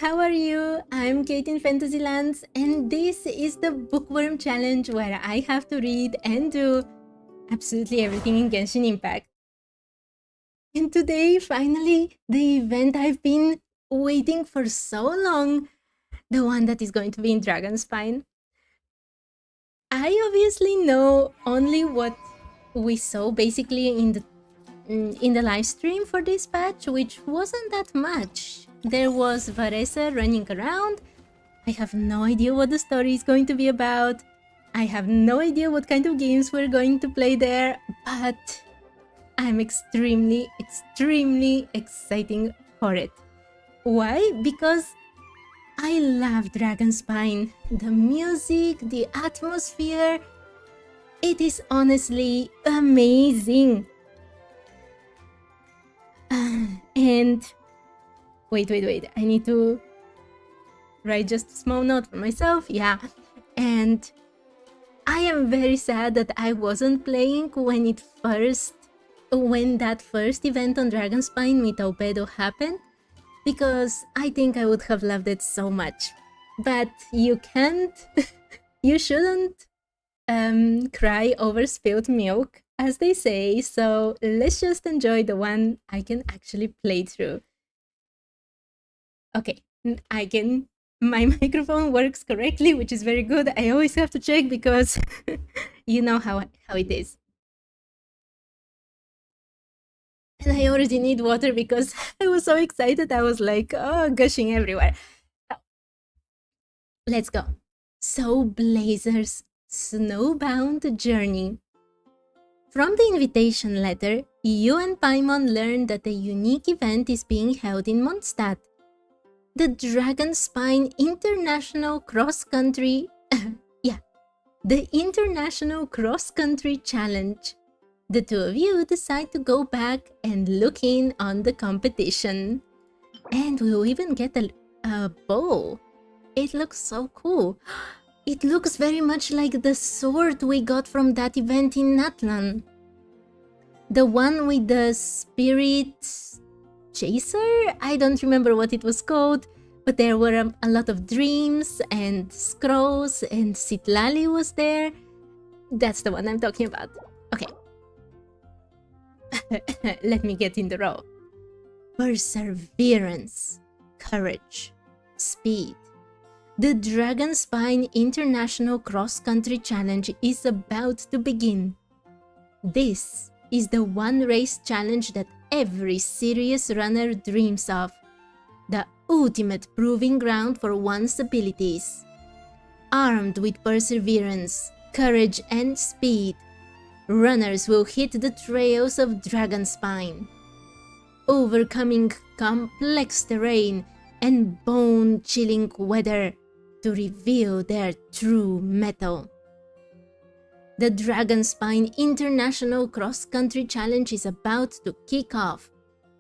how are you? I'm Kate in Fantasylands, and this is the Bookworm Challenge where I have to read and do absolutely everything in Genshin Impact. And today, finally, the event I've been waiting for so long, the one that is going to be in Dragonspine. I obviously know only what we saw basically in the live stream for this patch, which wasn't that much. There was Varesa running around. I have no idea what the story is going to be about. I have no idea what kind of games we're going to play there, but I'm extremely excited for it. Why? Because I love Dragonspine. The music, the atmosphere, it is honestly amazing. And wait, I need to write just a small note for myself. Yeah, and I am very sad that I wasn't playing when that first event on Dragonspine with Albedo happened, because I think I would have loved it so much. But you can't you shouldn't cry over spilled milk, as they say, so let's just enjoy the one I can actually play through. Okay, my microphone works correctly, which is very good. I always have to check because you know how it is. And I already need water because I was so excited. I was like, oh, gushing everywhere. Let's go. So, Blazer's snowbound journey. From the invitation letter, you and Paimon learned that a unique event is being held in Mondstadt. The Dragonspine International Cross-Country... the International Cross-Country Challenge. The two of you decide to go back and look in on the competition. And we'll even get a bow. It looks so cool. It looks very much like the sword we got from that event in Natlan. The one with the spirit chaser? I don't remember what it was called, but there were a lot of dreams and scrolls, and Citlali was there. That's the one I'm talking about. Okay. Let me get in the row. Perseverance, courage, speed. The Dragonspine International Cross-Country Challenge is about to begin. This is the one race challenge that every serious runner dreams of. The ultimate proving ground for one's abilities. Armed with perseverance, courage and speed, runners will hit the trails of Dragonspine, overcoming complex terrain and bone-chilling weather to reveal their true mettle. The Dragonspine International Cross-Country Challenge is about to kick off.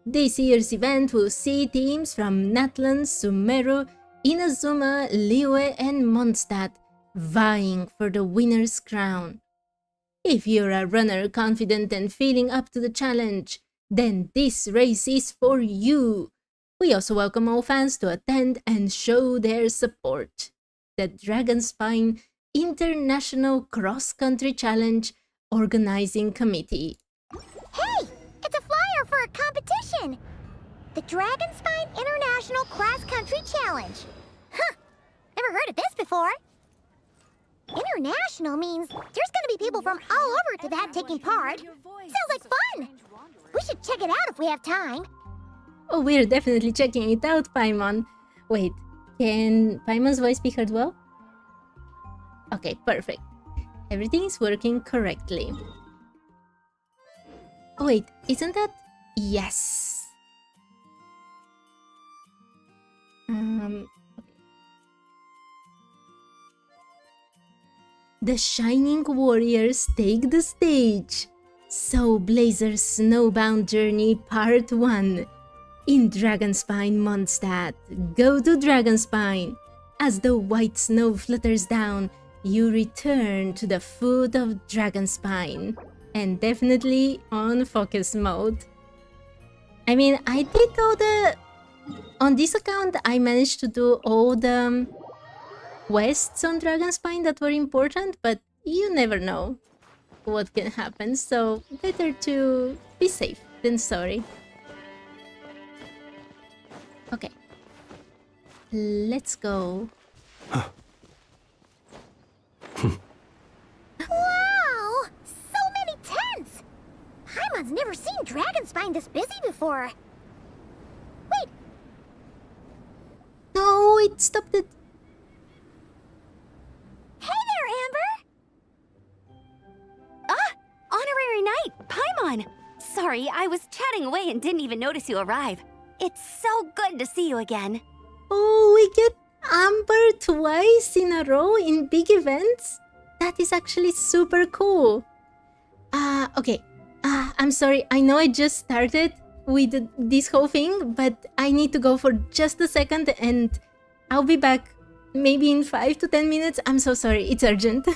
This year's event will see teams from Natlan, Sumeru, Inazuma, Liyue and Mondstadt vying for the winner's crown. If you're a runner confident and feeling up to the challenge, then this race is for you. We also welcome all fans to attend and show their support. The Dragonspine International Cross-Country Challenge Organizing Committee. Hey! It's a flyer for a competition! The Dragonspine International Cross-Country Challenge. Huh! Never heard of this before. International means there's gonna be people from all over Teyvat taking part. Sounds like fun! We should check it out if we have time. Oh, we're definitely checking it out, Paimon. Wait, can Paimon's voice be heard well? Okay, perfect. Everything is working correctly. Oh, wait, isn't that... Yes! Okay. The Shining Warriors take the stage. So, Blazer's Snowbound Journey Part 1. In Dragonspine Mondstadt, go to Dragonspine. As the white snow flutters down, you return to the foot of Dragonspine. And definitely on focus mode. I mean, I did all On this account, I managed to do all the quests on Dragonspine that were important, but you never know what can happen, so better to be safe than sorry. Okay. Let's go. Wow! So many tents! Paimon's never seen Dragonspine this busy before. Wait, No, it stopped it. hey there, Amber! Ah! Honorary Knight, Paimon! Sorry, I was chatting away and didn't even notice you arrive. It's so good to see you again. Oh, we get Amber twice in a row in big events? That is actually super cool. Okay. I'm sorry, I know I just started with this whole thing, but I need to go for just a second and I'll be back maybe in 5 to 10 minutes. I'm so sorry, it's urgent.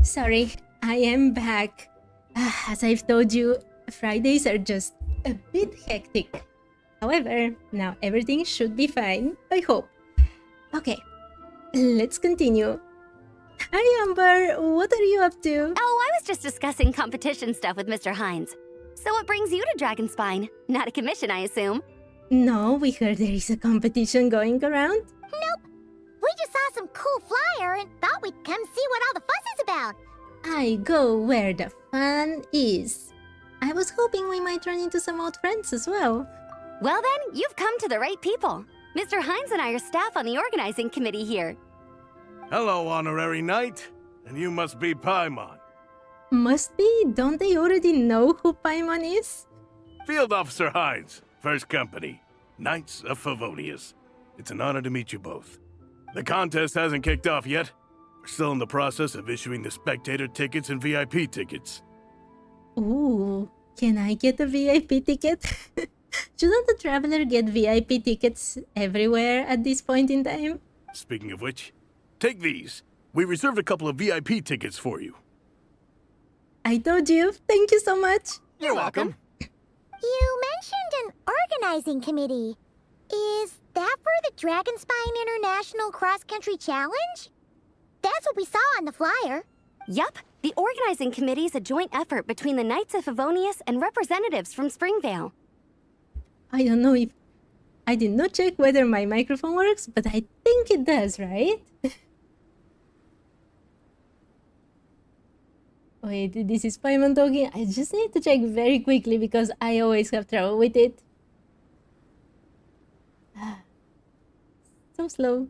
Sorry, I am back. As I've told you, Fridays are just a bit hectic. However, now everything should be fine, I hope. Okay, let's continue. Hi Amber, what are you up to? Oh, I was just discussing competition stuff with Mr. Hines. So what brings you to Dragonspine? Not a commission, I assume. No, we heard there is a competition going around. Nope. We just saw some cool flyer and thought we'd come see what all the fuss is about. I go where the fun is. I was hoping we might run into some old friends as well. Well then, you've come to the right people. Mr. Hines and I are staff on the organizing committee here. Hello, Honorary Knight. And you must be Paimon. Must be, don't they already know who Paimon is? Field Officer Hines, First Company, Knights of Favonius. It's an honor to meet you both. The contest hasn't kicked off yet. We're still in the process of issuing the spectator tickets and VIP tickets. Ooh, can I get a VIP ticket? Shouldn't the traveler get VIP tickets everywhere at this point in time? Speaking of which, take these. We reserved a couple of VIP tickets for you. I told you. Thank you so much. You're welcome. You mentioned an organizing committee. Is that for the Dragonspine International Cross Country Challenge? That's what we saw on the flyer. Yup, the organizing committee is a joint effort between the Knights of Favonius and representatives from Springvale. I don't know if... I did not check whether my microphone works, but I think it does, right? Wait, this is Paimon talking. I just need to check very quickly because I always have trouble with it. So slow.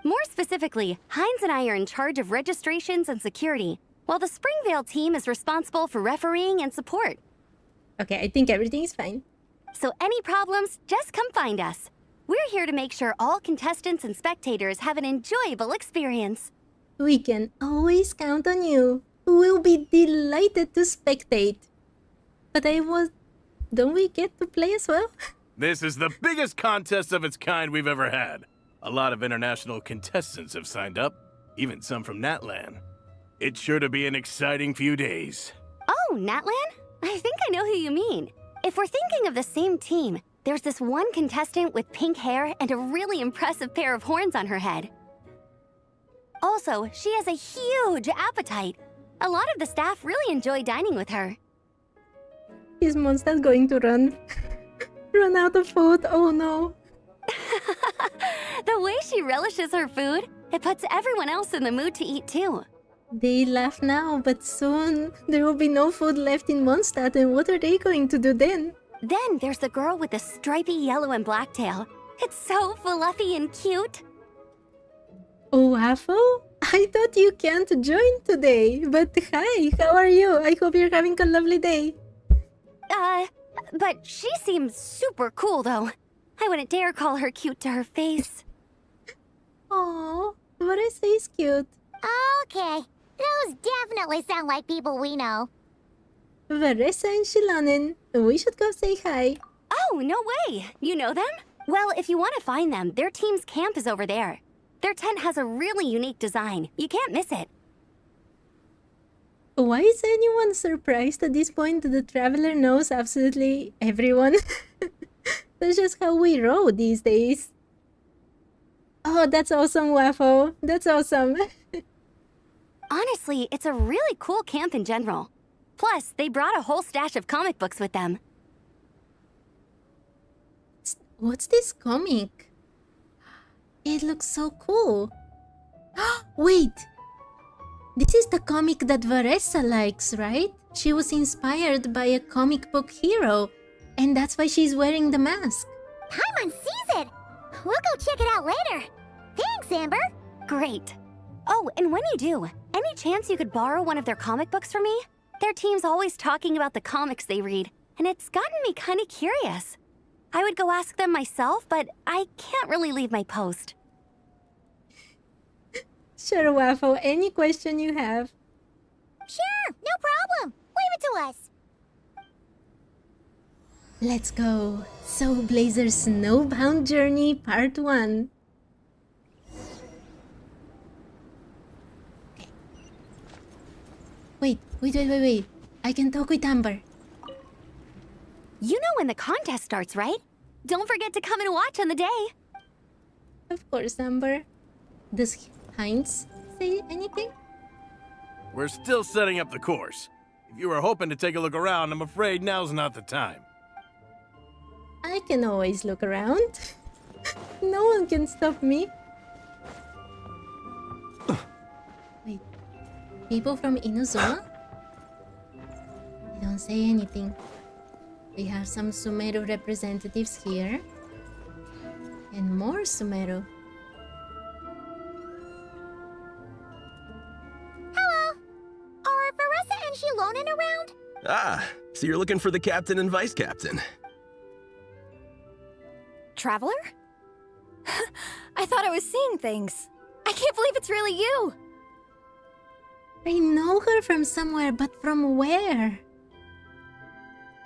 More specifically, Hines and I are in charge of registrations and security, while the Springvale team is responsible for refereeing and support. Okay, I think everything is fine. So any problems, just come find us. We're here to make sure all contestants and spectators have an enjoyable experience. We can always count on you. We'll be delighted to spectate. But don't we get to play as well? This is the biggest contest of its kind we've ever had. A lot of international contestants have signed up, even some from Natlan. It's sure to be an exciting few days. Oh, Natlan? I think I know who you mean. If we're thinking of the same team, there's this one contestant with pink hair and a really impressive pair of horns on her head. Also, she has a huge appetite. A lot of the staff really enjoy dining with her. Is Mondstadt going to run out of food? Oh no. The way she relishes her food, it puts everyone else in the mood to eat too. They laugh now, but soon there will be no food left in Mondstadt, and what are they going to do then? Then there's the girl with the stripy yellow and black tail. It's so fluffy and cute. Oh, Waffle? I thought you can't join today, but hi, how are you? I hope you're having a lovely day. But she seems super cool though. I wouldn't dare call her cute to her face. Aww, Vanessa is cute. Okay, those definitely sound like people we know. Vanessa and Shilanen, we should go say hi. Oh, no way! You know them? Well, if you want to find them, their team's camp is over there. Their tent has a really unique design. You can't miss it. Why is anyone surprised at this point that the traveler knows absolutely everyone? That's just how we roll these days. Oh, that's awesome, Waffle. That's awesome. Honestly, it's a really cool camp in general. Plus, they brought a whole stash of comic books with them. What's this comic? It looks so cool. Wait! This is the comic that Vanessa likes, right? She was inspired by a comic book hero, and that's why she's wearing the mask. Paimon sees it! We'll go check it out later. Thanks, Amber. Great. Oh, and when you do, any chance you could borrow one of their comic books from me? Their team's always talking about the comics they read, and it's gotten me kind of curious. I would go ask them myself, but I can't really leave my post. Sure, Waffle. Any question you have. Sure, no problem. Leave it to us. Let's go. So Blazer's Snowbound Journey Part 1. Wait. I can talk with Amber. You know when the contest starts, right? Don't forget to come and watch on the day. Of course, Amber. Does Heinz say anything? We're still setting up the course. If you were hoping to take a look around, I'm afraid now's not the time. I can always look around. No one can stop me. Wait. People from Inazuma? They don't say anything. We have some Sumeru representatives here. And more Sumeru. Hello. Are Veressa and Shilonen around? Ah, so you're looking for the captain and vice captain. Traveler? I thought I was seeing things. I can't believe it's really you! I know her from somewhere, but from where?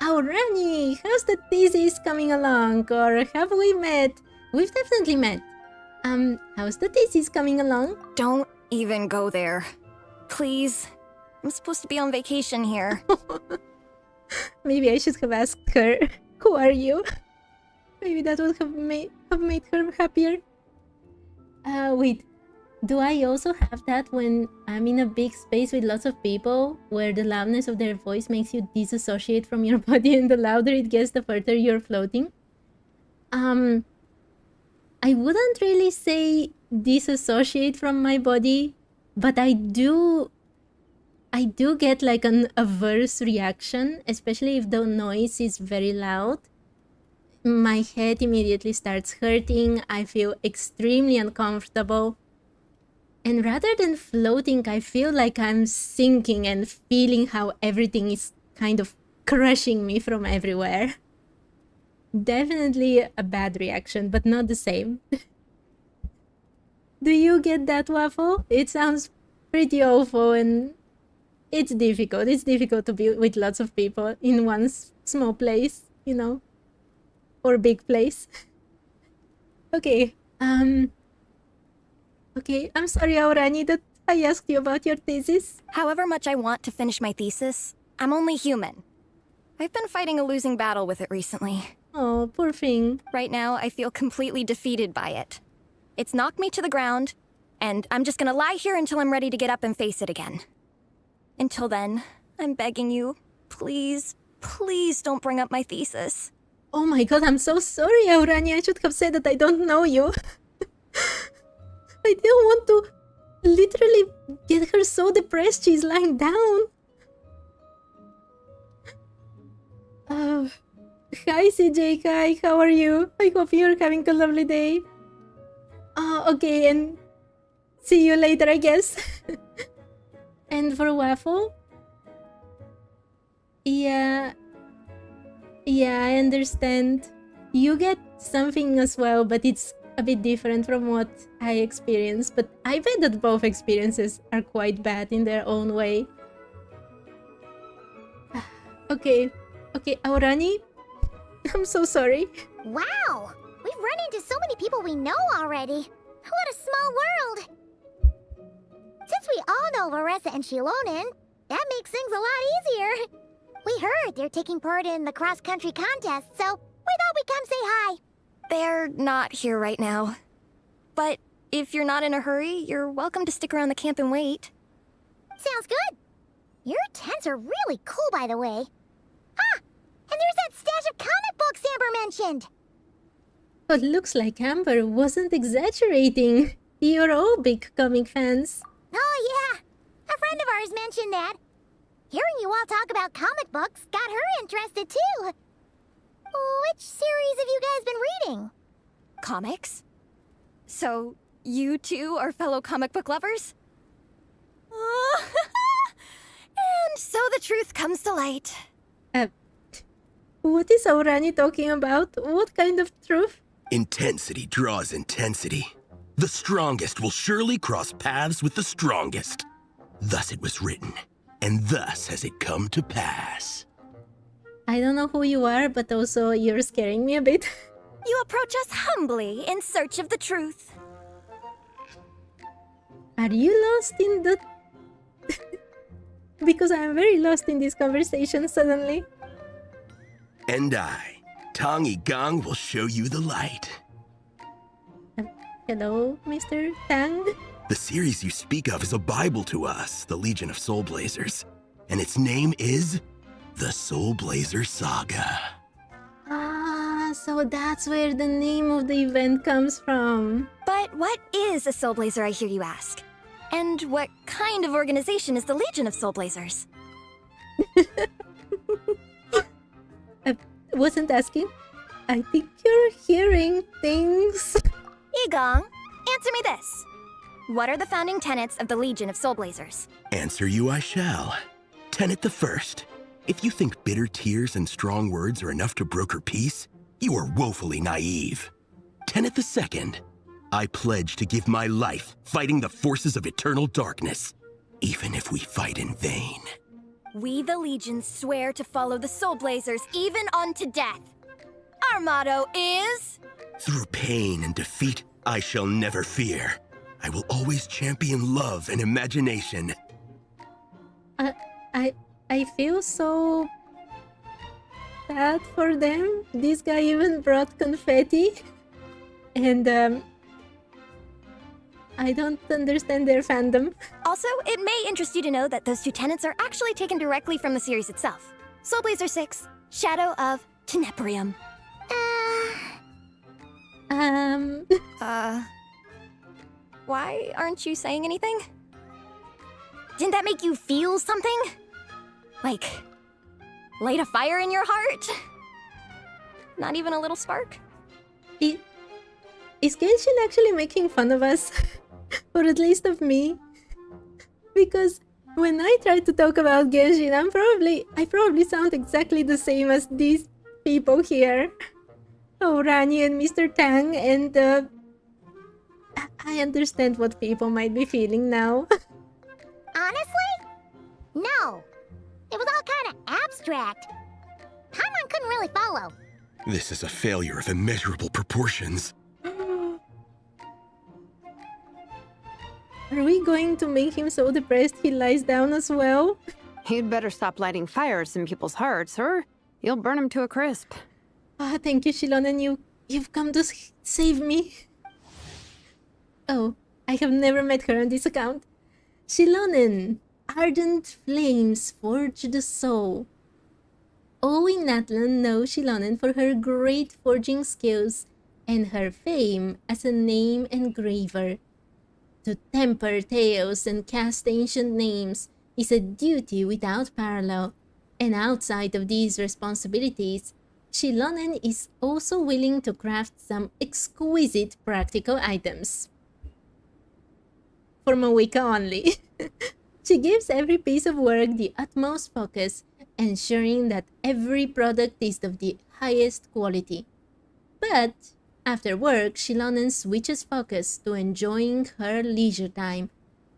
Oh, Rani, how's the thesis coming along? Or have we met? We've definitely met. How's the thesis coming along? Don't even go there. Please. I'm supposed to be on vacation here. Maybe I should have asked her, who are you? Maybe that would have made her happier. Wait. Do I also have that when I'm in a big space with lots of people, where the loudness of their voice makes you disassociate from your body, and the louder it gets, the further you're floating? I wouldn't really say disassociate from my body, but I do get like an adverse reaction, especially if the noise is very loud. My head immediately starts hurting, I feel extremely uncomfortable. And rather than floating, I feel like I'm sinking and feeling how everything is kind of crushing me from everywhere. Definitely a bad reaction, but not the same. Do you get that, Waffle? It sounds pretty awful, and it's difficult. It's difficult to be with lots of people in one small place, you know? Or big place. Okay, okay, I'm sorry, Aurani, that I asked you about your thesis. However much I want to finish my thesis, I'm only human. I've been fighting a losing battle with it recently. Oh, poor thing. Right now, I feel completely defeated by it. It's knocked me to the ground, and I'm just gonna lie here until I'm ready to get up and face it again. Until then, I'm begging you, please, please don't bring up my thesis. Oh my god, I'm so sorry, Aurani. I should have said that I don't know you. I didn't want to literally get her so depressed she's lying down. Hi CJ, hi, how are you? I hope you're having a lovely day. Okay, and see you later, I guess. And for Waffle? Yeah, I understand. You get something as well, but it's a bit different from what I experienced. But I bet that both experiences are quite bad in their own way. Okay, Aurani, I'm so sorry. Wow! We've run into so many people we know already. What a small world! Since we all know Veressa and Shilonen, that makes things a lot easier. We heard they're taking part in the cross-country contest, so we thought we'd come say hi. They're not here right now. But if you're not in a hurry, you're welcome to stick around the camp and wait. Sounds good. Your tents are really cool, by the way. Ah! And there's that stash of comic books Amber mentioned! But looks like Amber wasn't exaggerating. You're all big comic fans. Oh yeah, a friend of ours mentioned that. Hearing you all talk about comic books got her interested too. Which series have you guys been reading? Comics? So, you two are fellow comic book lovers? And so the truth comes to light. What is Aurani talking about? What kind of truth? Intensity draws intensity. The strongest will surely cross paths with the strongest. Thus it was written, and thus has it come to pass. I don't know who you are, but also you're scaring me a bit. You approach us humbly in search of the truth. Are you lost in the... because I'm very lost in this conversation suddenly. And I, Tong Yigang, will show you the light. Hello, Mr. Tang? The series you speak of is a Bible to us, the Legion of Soul Blazers. And its name is the Soul Blazer Saga. Ah, so that's where the name of the event comes from. But what is a Soul Blazer, I hear you ask? And what kind of organization is the Legion of Soul Blazers? I wasn't asking. I think you're hearing things. Yigang, answer me this. What are the founding tenets of the Legion of Soul Blazers? Answer you I shall. Tenet the first. If you think bitter tears and strong words are enough to broker peace, you are woefully naive. Tenet the second. I pledge to give my life fighting the forces of eternal darkness, even if we fight in vain. We, the Legion, swear to follow the Soul Blazers even unto death. Our motto is... Through pain and defeat, I shall never fear. I will always champion love and imagination. I feel so bad for them. This guy even brought confetti. And I don't understand their fandom. Also, it may interest you to know that those two tenets are actually taken directly from the series itself. Soul Blazer 6, Shadow of Teneporium. Why aren't you saying anything? Didn't that make you feel something? Like, light a fire in your heart? Not even a little spark? Is Genshin actually making fun of us? Or at least of me? Because when I try to talk about Genshin, I probably sound exactly the same as these people here. Oh, Rani and Mr. Tang, and I understand what people might be feeling now. Honestly? No. It was all kind of abstract. Paimon couldn't really follow. This is a failure of immeasurable proportions. Are we going to make him so depressed he lies down as well? You'd better stop lighting fires in people's hearts, or you'll burn them to a crisp. Ah, thank you, Shilonen. You've come to save me. Oh, I have never met her on this account. Shilonen, ardent flames forge the soul. All in Natlan know Shilonen for her great forging skills and her fame as a name engraver. To temper tales and cast ancient names is a duty without parallel, and outside of these responsibilities, Shilonen is also willing to craft some exquisite practical items. For Mawika only. She gives every piece of work the utmost focus, ensuring that every product is of the highest quality. But after work, Shilonen switches focus to enjoying her leisure time,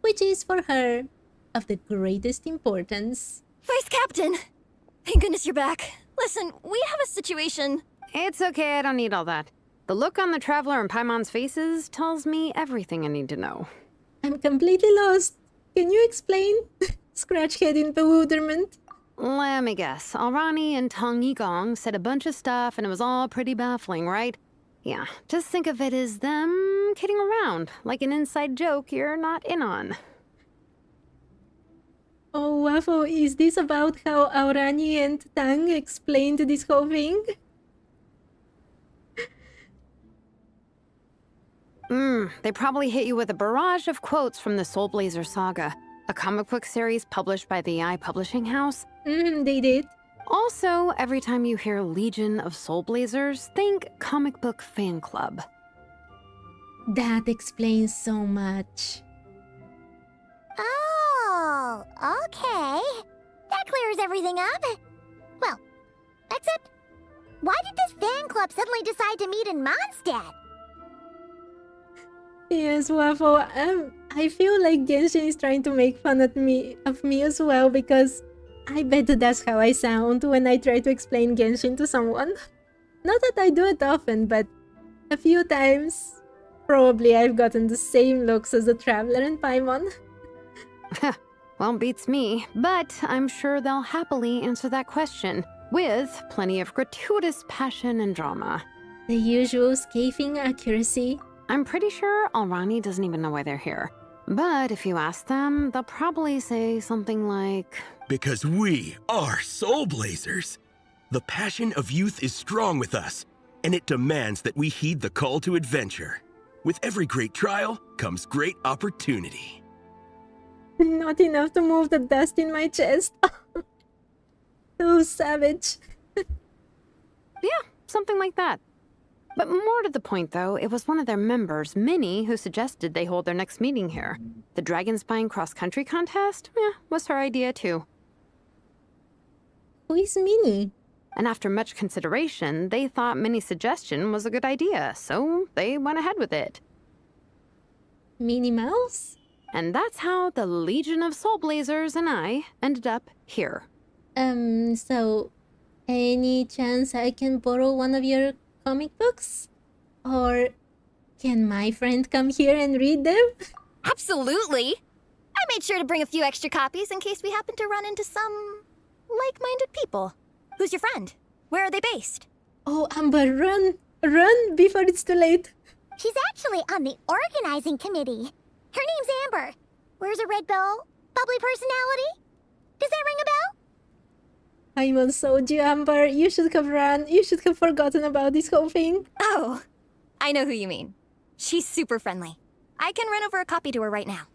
which is for her of the greatest importance. Vice Captain! Thank goodness you're back. Listen, we have a situation. It's okay, I don't need all that. The look on the Traveler and Paimon's faces tells me everything I need to know. I'm completely lost. Can you explain? Scratch head in bewilderment. Let me guess. Alrani and Tong Yigang said a bunch of stuff and it was all pretty baffling, right? Yeah, just think of it as them kidding around, like an inside joke you're not in on. Oh, Waffle, is this about how Aurani and Tang explained this whole thing? They probably hit you with a barrage of quotes from the Soul Blazer Saga, a comic book series published by the AI Publishing House. They did. Also, every time you hear Legion of Soul Blazers, think comic book fan club. That explains so much. Oh, okay. That clears everything up. Well, except, why did this fan club suddenly decide to meet in Mondstadt? Yes, Waffle. I feel like Genshin is trying to make fun of me as well, because I bet that's how I sound when I try to explain Genshin to someone. Not that I do it often, but a few times, probably I've gotten the same looks as the Traveler and Paimon. Well, beats me, but I'm sure they'll happily answer that question, with plenty of gratuitous passion and drama. The usual scathing accuracy. I'm pretty sure Alrani doesn't even know why they're here. But if you ask them, they'll probably say something like, Because we are soul blazers. The passion of youth is strong with us, and it demands that we heed the call to adventure. With every great trial comes great opportunity. Not enough to move the dust in my chest. So savage. yeah, something like that. But more to the point, though, it was one of their members, Minnie, who suggested they hold their next meeting here. The Dragonspine cross-country contest? Was her idea, too. Who is Minnie? And after much consideration, they thought Minnie's suggestion was a good idea, so they went ahead with it. Minnie Mouse? And that's how the Legion of Soul Blazers and I ended up here. So, any chance I can borrow one of your comic books? Or can my friend come here and read them? Absolutely! I made sure to bring a few extra copies in case we happen to run into some like-minded people. Who's your friend? Where are they based? Oh, Amber, run! Run before it's too late! She's actually on the organizing committee. Her name's Amber. Wears a red bow. Bubbly personality. Does that ring a bell? I'm on Soju, Amber. You should have run. You should have forgotten about this whole thing. Oh, I know who you mean. She's super friendly. I can run over a copy to her right now.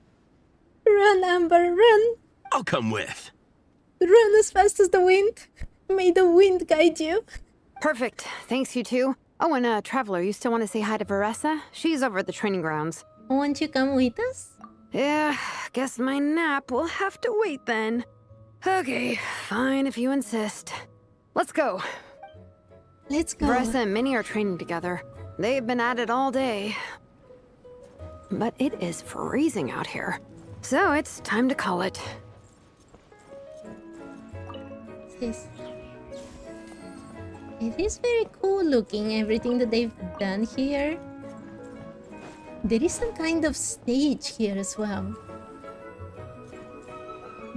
Run, Amber, run! I'll come with. Run as fast as the wind. May the wind guide you. Perfect. Thanks, you two. Oh, and Traveler, you still want to say hi to Varessa? She's over at the training grounds. Won't you come with us? Yeah, guess my nap will have to wait then. Okay, fine if you insist. Let's go. Let's go. Varessa and Minnie are training together. They've been at it all day. But it is freezing out here. So it's time to call it. This. It is very cool looking, everything that they've done here. There is some kind of stage here as well.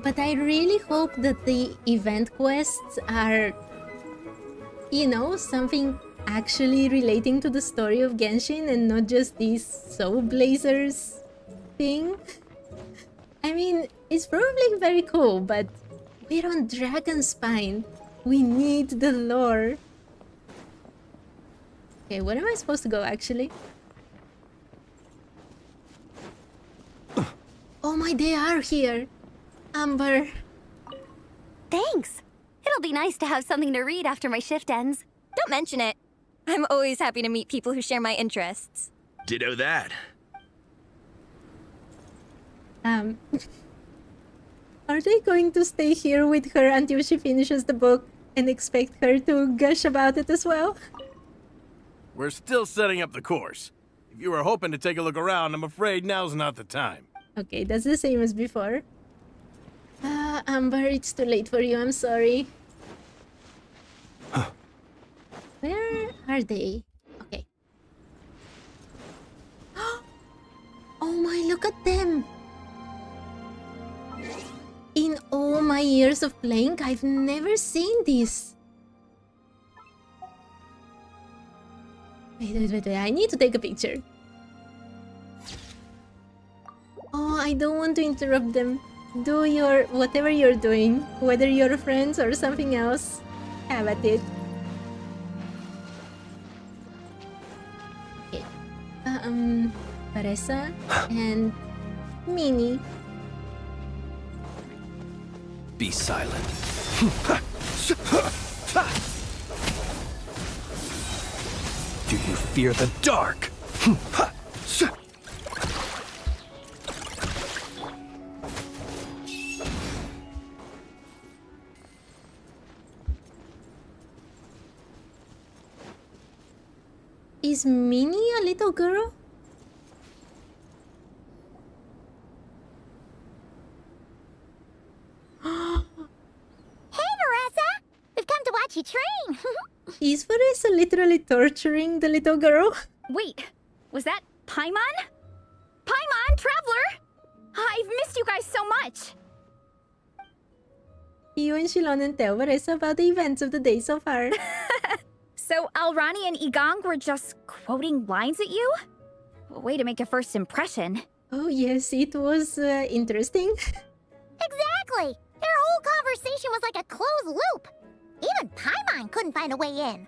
But I really hope that the event quests are, you know, something actually relating to the story of Genshin and not just these Soul Blazers thing. I mean, it's probably very cool, but we're on Dragonspine. We need the lore. Okay, where am I supposed to go actually? Oh my, they are here. Amber. Thanks. It'll be nice to have something to read after my shift ends. Don't mention it. I'm always happy to meet people who share my interests. Ditto that. Are they going to stay here with her until she finishes the book and expect her to gush about it as well? We're still setting up the course. If you were hoping to take a look around, I'm afraid now's not the time. Okay, that's the same as before. Amber, it's too late for you, I'm sorry. Where are they? Okay. Oh my, look at them! In all my years of playing, I've never seen this. Wait, I need to take a picture. Oh, I don't want to interrupt them. Do your whatever you're doing, whether you're friends or something else. Have at it. Okay. Varessa and Minnie. Be silent. Do you fear the dark? Is Minnie a little girl? Hey, Varessa! We've come to watch you train. Is Varessa literally torturing the little girl? Wait, was that Paimon? Paimon, Traveler! I've missed you guys so much. you and Shilon and tell Vanessa about the events of the day so far. So Alrani and Igong were just quoting lines at you? Way to make a first impression. Oh yes, it was interesting. Exactly! Their whole conversation was like a closed loop. Even Paimon couldn't find a way in.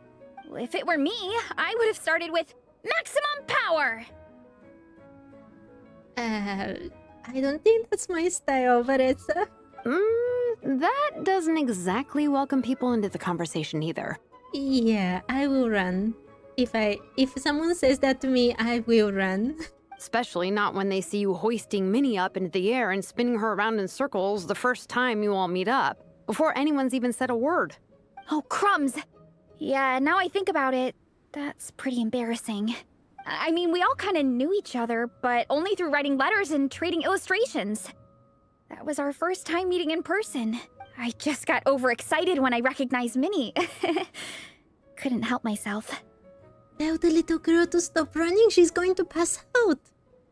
If it were me, I would have started with maximum power! I don't think that's my style, Vanessa. That doesn't exactly welcome people into the conversation either. Yeah, I will run. If someone says that to me, I will run. Especially not when they see you hoisting Minnie up into the air and spinning her around in circles the first time you all meet up, before anyone's even said a word. Oh, crumbs! Yeah, now I think about it, that's pretty embarrassing. I mean, we all kind of knew each other, but only through writing letters and trading illustrations. That was our first time meeting in person. I just got overexcited when I recognized Minnie. Couldn't help myself. Tell the little girl to stop running, she's going to pass out.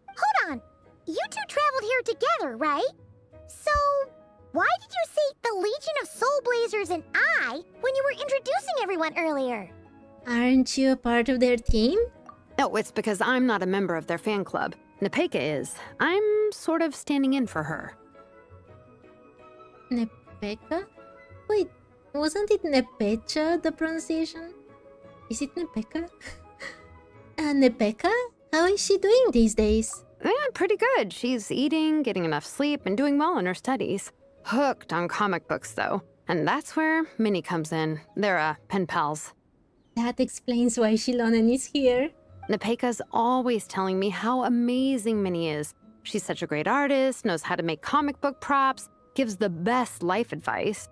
Hold on. You two traveled here together, right? So, why did you say the Legion of Soul Blazers and I when you were introducing everyone earlier? Aren't you a part of their team? No, it's because I'm not a member of their fan club. Nepeka is. I'm sort of standing in for her. Nepeka? Wait, wasn't it Nepecha, the pronunciation? Is it Nepeka? Nepeka? How is she doing these days? Yeah, pretty good. She's eating, getting enough sleep, and doing well in her studies. Hooked on comic books, though. And that's where Minnie comes in. They're, pen pals. That explains why Shilonen is here. Nepeka's always telling me how amazing Minnie is. She's such a great artist, knows how to make comic book props, gives the best life advice.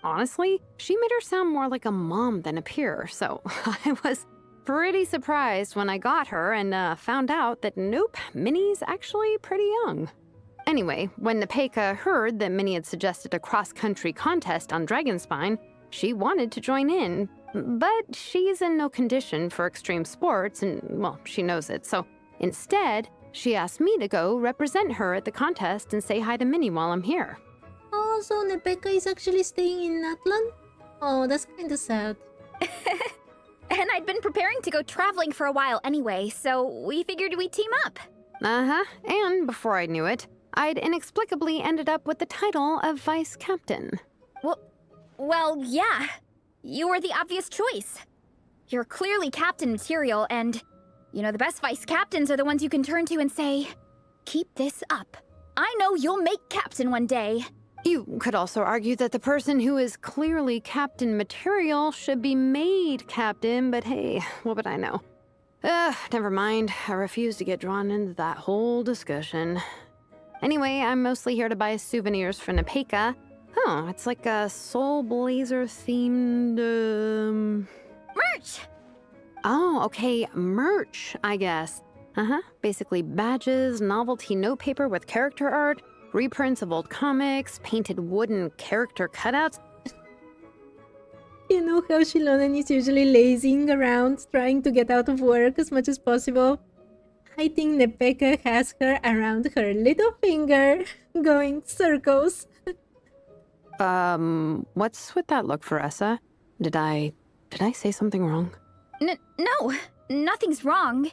Honestly, she made her sound more like a mom than a peer, so I was pretty surprised when I got her and found out that nope, Minnie's actually pretty young. Anyway, when Nepeka heard that Minnie had suggested a cross-country contest on Dragonspine, she wanted to join in, but she's in no condition for extreme sports and, well, she knows it, so instead, she asked me to go represent her at the contest and say hi to Minnie while I'm here. Oh, so Nepeka is actually staying in Natlan? Oh, that's kinda sad. And I'd been preparing to go traveling for a while anyway, so we figured we'd team up. Uh-huh, and before I knew it, I'd inexplicably ended up with the title of vice captain. Well, yeah. You were the obvious choice. You're clearly captain material, and, you know, the best vice captains are the ones you can turn to and say, keep this up. I know you'll make captain one day. You could also argue that the person who is clearly captain material should be made captain, but hey, what would I know? Never mind. I refuse to get drawn into that whole discussion. Anyway, I'm mostly here to buy souvenirs for Nepeka. Oh, it's like a Soul Blazer themed, Merch! Oh, okay, merch, I guess. Basically badges, novelty notepaper with character art, reprints of old comics, painted wooden character cutouts. You know how Shilonen is usually lazing around, trying to get out of work as much as possible? I think Nepeka has her around her little finger, going circles. What's with that look, Faressa? Did I say something wrong? No, nothing's wrong.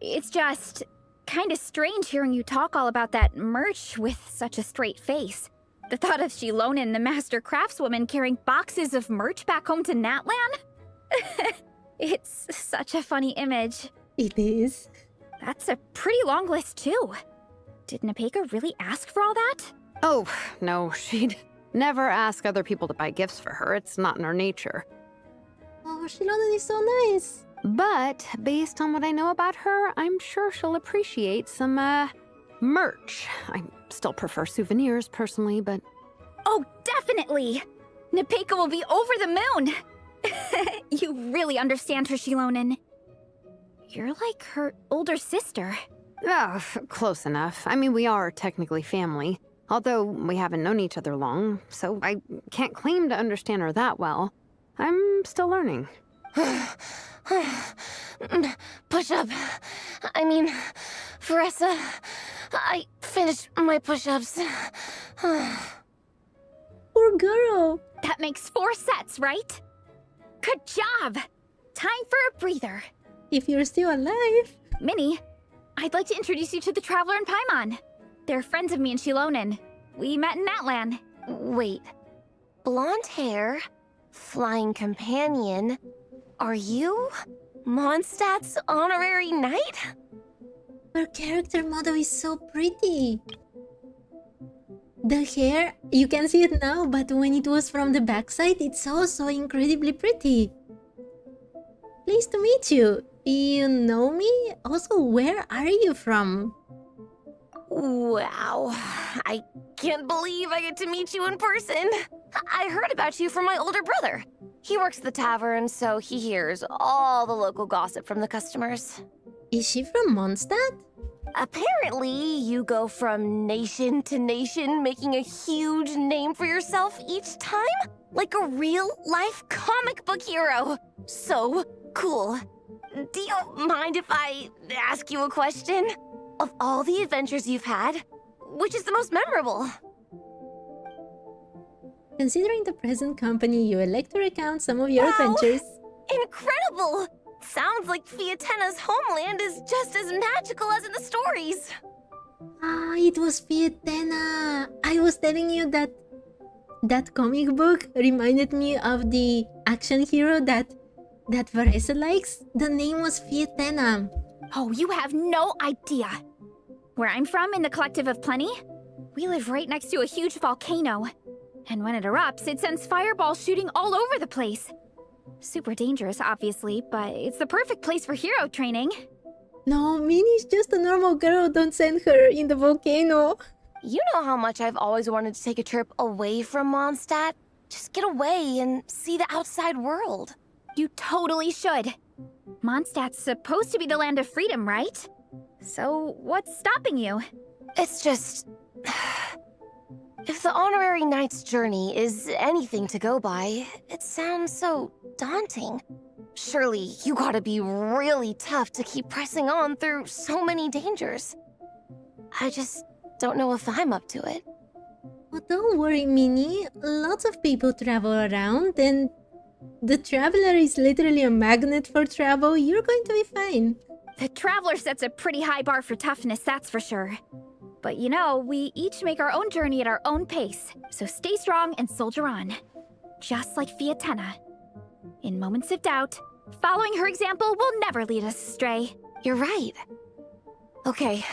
It's just kinda strange hearing you talk all about that merch with such a straight face. The thought of Shilonen, the master craftswoman, carrying boxes of merch back home to Natlan? It's such a funny image. It is. That's a pretty long list, too. Did Nepeka really ask for all that? Oh, no, she'd never ask other people to buy gifts for her. It's not in her nature. Oh, Shilonen is so nice. But based on what I know about her, I'm sure she'll appreciate some, merch. I still prefer souvenirs, personally, but... Oh, definitely! Nepeka will be over the moon! You really understand her, Shilonen. You're like her older sister. Oh, close enough. I mean, we are technically family. Although we haven't known each other long, so I can't claim to understand her that well. I'm still learning. Push-up. I mean, Faressa, I finished my push-ups. Poor girl. That makes 4 sets, right? Good job! Time for a breather. If you're still alive. Minnie, I'd like to introduce you to the Traveler and Paimon. They're friends of me and Shilonen. We met in Natlan. Wait. Blonde hair, flying companion. Are you Mondstadt's honorary knight? Her character model is so pretty. The hair, you can see it now, but when it was from the backside, it's also incredibly pretty. Pleased to meet you. You know me? Also, where are you from? Wow. I can't believe I get to meet you in person. I heard about you from my older brother. He works at the tavern, so he hears all the local gossip from the customers. Is she from Mondstadt? Apparently, you go from nation to nation, making a huge name for yourself each time? Like a real-life comic book hero. So cool. Do you mind if I ask you a question? Of all the adventures you've had, which is the most memorable? Considering the present company, you elect to recount some of your adventures. Incredible! Sounds like Fiatena's homeland is just as magical as in the stories. Ah, it was Fiatena. I was telling you that that comic book reminded me of the action hero that Varese likes. The name was Fiatena. Oh, you have no idea. Where I'm from, in the Collective of Plenty, we live right next to a huge volcano. And when it erupts, it sends fireballs shooting all over the place. Super dangerous, obviously, but it's the perfect place for hero training. No, Minnie's just a normal girl. Don't send her in the volcano. You know how much I've always wanted to take a trip away from Mondstadt? Just get away and see the outside world. You totally should. Mondstadt's supposed to be the land of freedom, right? So, what's stopping you? It's just... If the honorary knight's journey is anything to go by, it sounds so daunting. Surely you gotta be really tough to keep pressing on through so many dangers. I just don't know if I'm up to it. Well, don't worry, Minnie. Lots of people travel around, and the Traveler is literally a magnet for travel. You're going to be fine. The Traveler sets a pretty high bar for toughness, that's for sure. But you know, we each make our own journey at our own pace, so stay strong and soldier on. Just like Fiatena. In moments of doubt, following her example will never lead us astray. You're right. Okay,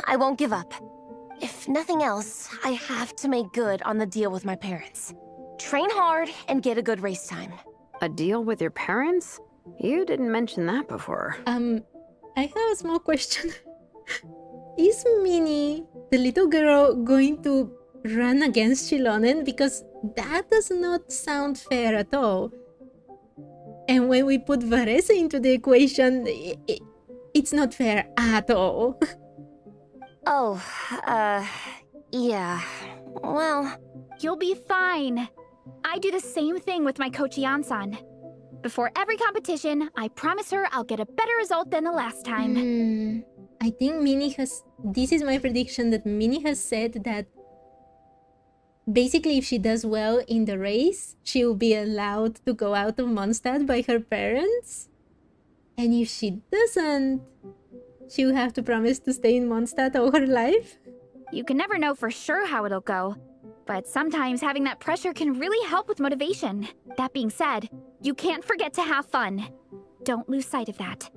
I won't give up. If nothing else, I have to make good on the deal with my parents. Train hard and get a good race time. A deal with your parents? You didn't mention that before. I have a small question. Is Minnie, the little girl, going to run against Shilonen? Because that does not sound fair at all. And when we put Varese into the equation, it's not fair at all. Oh, yeah. Well... You'll be fine. I do the same thing with my coach Yan-san. Before every competition, I promise her I'll get a better result than the last time. I think Minnie has... This is my prediction, that Minnie has said that basically if she does well in the race, she will be allowed to go out of Mondstadt by her parents. And if she doesn't, she will have to promise to stay in Mondstadt all her life. You can never know for sure how it'll go, but sometimes having that pressure can really help with motivation. That being said, you can't forget to have fun. Don't lose sight of that.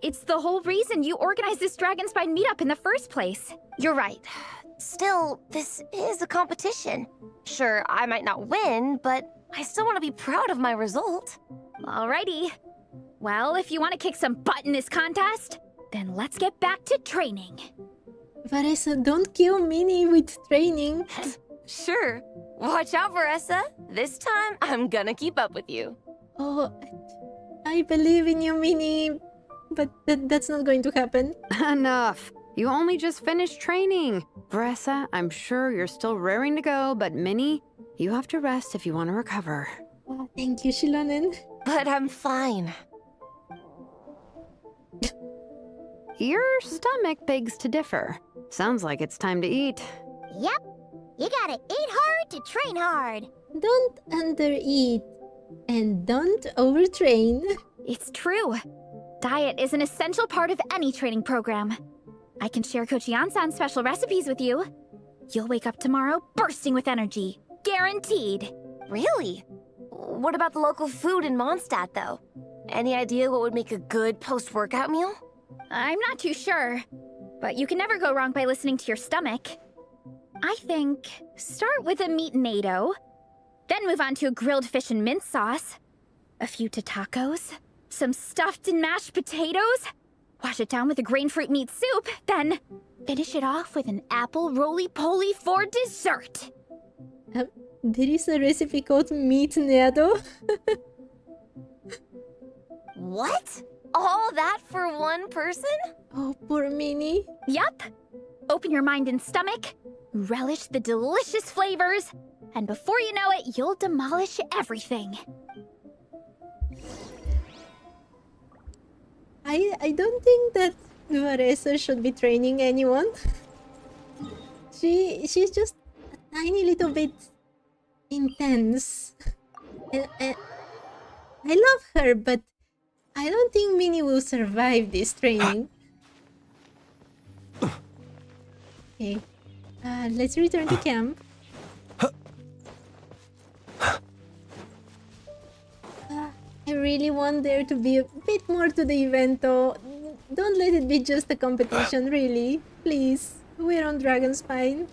It's the whole reason you organized this Dragonspine meetup in the first place. You're right. Still, this is a competition. Sure, I might not win, but I still want to be proud of my result. Alrighty. Well, if you want to kick some butt in this contest, then let's get back to training. Varese, don't kill Minnie with training. Sure. Watch out, Varese. This time, I'm gonna keep up with you. Oh, I believe in you, Minnie. But that's not going to happen. Enough. You only just finished training. Varese, I'm sure you're still raring to go, but Minnie, you have to rest if you want to recover. Oh, thank you, Shilonen. But I'm fine. Your stomach begs to differ. Sounds like it's time to eat. Yep. You gotta eat hard to train hard. Don't undereat. And don't overtrain. It's true. Diet is an essential part of any training program. I can share Coach Yansan's special recipes with you. You'll wake up tomorrow bursting with energy. Guaranteed. Really? What about the local food in Mondstadt, though? Any idea what would make a good post-workout meal? I'm not too sure, but you can never go wrong by listening to your stomach. I think start with a meat natto, then move on to a grilled fish and mint sauce, a few tacos, some stuffed and mashed potatoes, wash it down with a grain fruit meat soup, then finish it off with an apple roly-poly for dessert. There is a recipe called meat natto. What? All that for one person? Oh, poor Minnie. Yup. Open your mind and stomach, relish the delicious flavors, and before you know it, you'll demolish everything. I don't think that Vanessa should be training anyone. She's just a tiny little bit intense. And I love her, but I don't think Minnie will survive this training. Okay, let's return to camp. I really want there to be a bit more to the event though. Don't let it be just a competition, really. Please, we're on Dragonspine.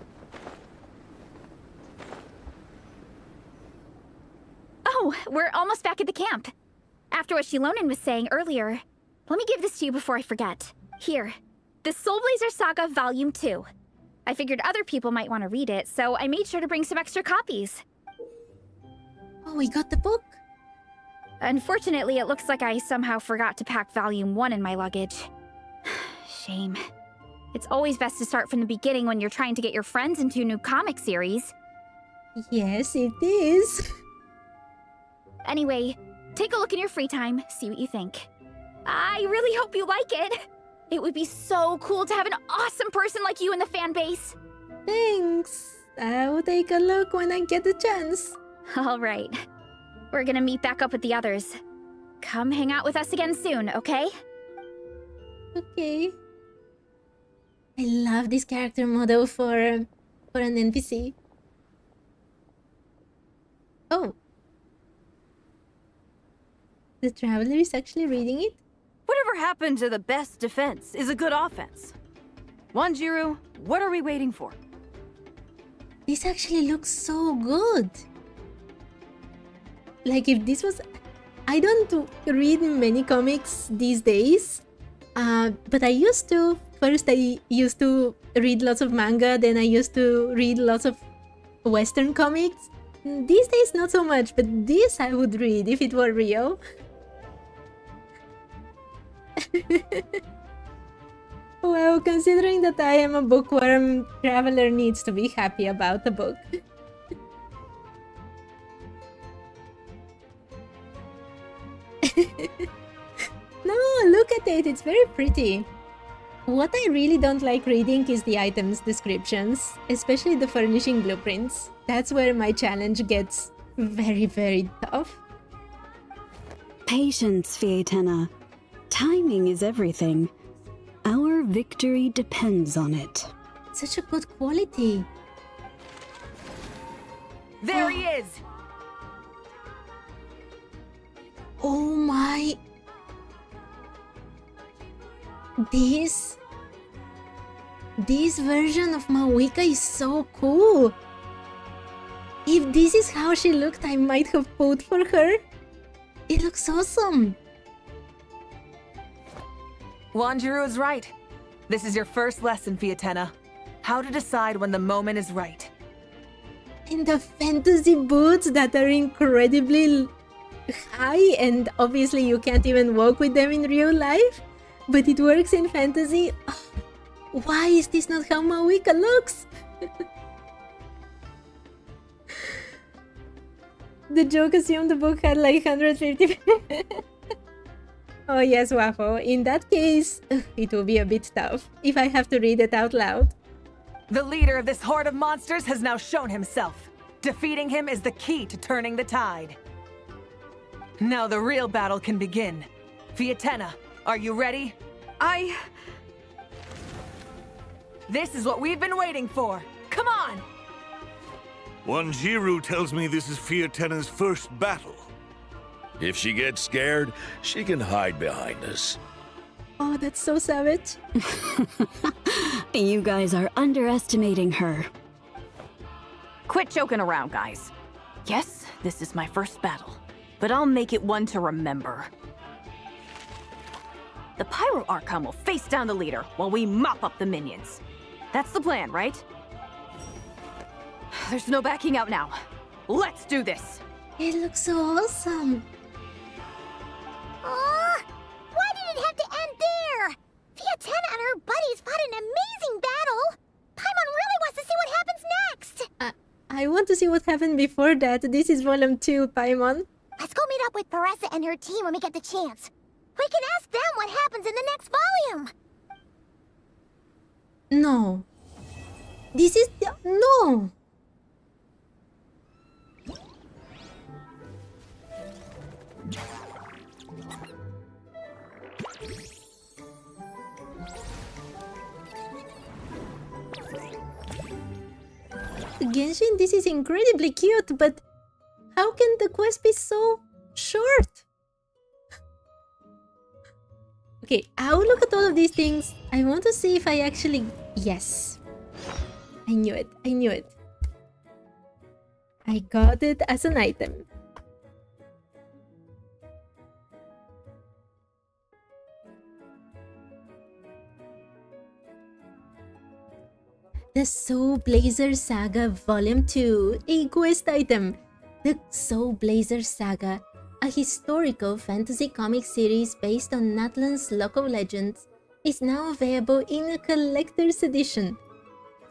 Oh, we're almost back at the camp. After what Shilonen was saying earlier, let me give this to you before I forget. Here, the Soul Blazer Saga Volume 2. I figured other people might want to read it, so I made sure to bring some extra copies. Oh, we got the book? Unfortunately, it looks like I somehow forgot to pack Volume 1 in my luggage. Shame. It's always best to start from the beginning when you're trying to get your friends into a new comic series. Yes, it is. Anyway, take a look in your free time, see what you think. I really hope you like it. It would be so cool to have an awesome person like you in the fan base. Thanks. I will take a look when I get the chance. All right. We're gonna meet back up with the others. Come hang out with us again soon, okay? Okay. I love this character model for an NPC. Oh. The Traveler is actually reading it? Whatever happened to the best defense is a good offense. Wanjiru, what are we waiting for? This actually looks so good. Like if this was... I don't read many comics these days. But I used to. First I used to read lots of manga, then I used to read lots of Western comics. These days not so much, but this I would read if it were real. Well, considering that I am a bookworm, Traveler needs to be happy about the book. No, look at it, it's very pretty. What I really don't like reading is the items descriptions, especially the furnishing blueprints. That's where my challenge gets very, very tough. Patience, Fietena. Timing is everything. Our victory depends on it. Such a good quality. There he is! Oh my... This version of Mawika is so cool. If this is how she looked, I might have voted for her. It looks awesome. Wanjiru is right. This is your first lesson, Fietena. How to decide when the moment is right. And the fantasy boots that are incredibly high, and obviously you can't even walk with them in real life, but it works in fantasy. Oh, why is this not how Mawika looks? The joke assumed the book had like 150. Oh yes, Waffle. In that case, it will be a bit tough if I have to read it out loud. The leader of this horde of monsters has now shown himself. Defeating him is the key to turning the tide. Now the real battle can begin. Fiatenna, are you ready? This is what we've been waiting for. Come on! Wanjiru tells me this is Fiatenna's first battle. If she gets scared, she can hide behind us. Oh, that's so savage. You guys are underestimating her. Quit joking around, guys. Yes, this is my first battle, but I'll make it one to remember. The Pyro Archon will face down the leader while we mop up the minions. That's the plan, right? There's no backing out now. Let's do this! It looks so awesome. Why did it have to end there? Fiatenna and her buddies fought an amazing battle. Paimon really wants to see what happens next. I want to see what happened before that. This is volume 2, Paimon. Let's go meet up with Paressa and her team when we get the chance. We can ask them what happens in the next volume. No. This is the... No! Genshin, this is incredibly cute, but how can the quest be so short? Okay, I'll look at all of these things. I want to see if I actually... Yes. I knew it. I knew it. I got it as an item. The Soul Blazer Saga Volume 2, a quest item. The Soul Blazer Saga, a historical fantasy comic series based on Natlan's local legends, is now available in a collector's edition.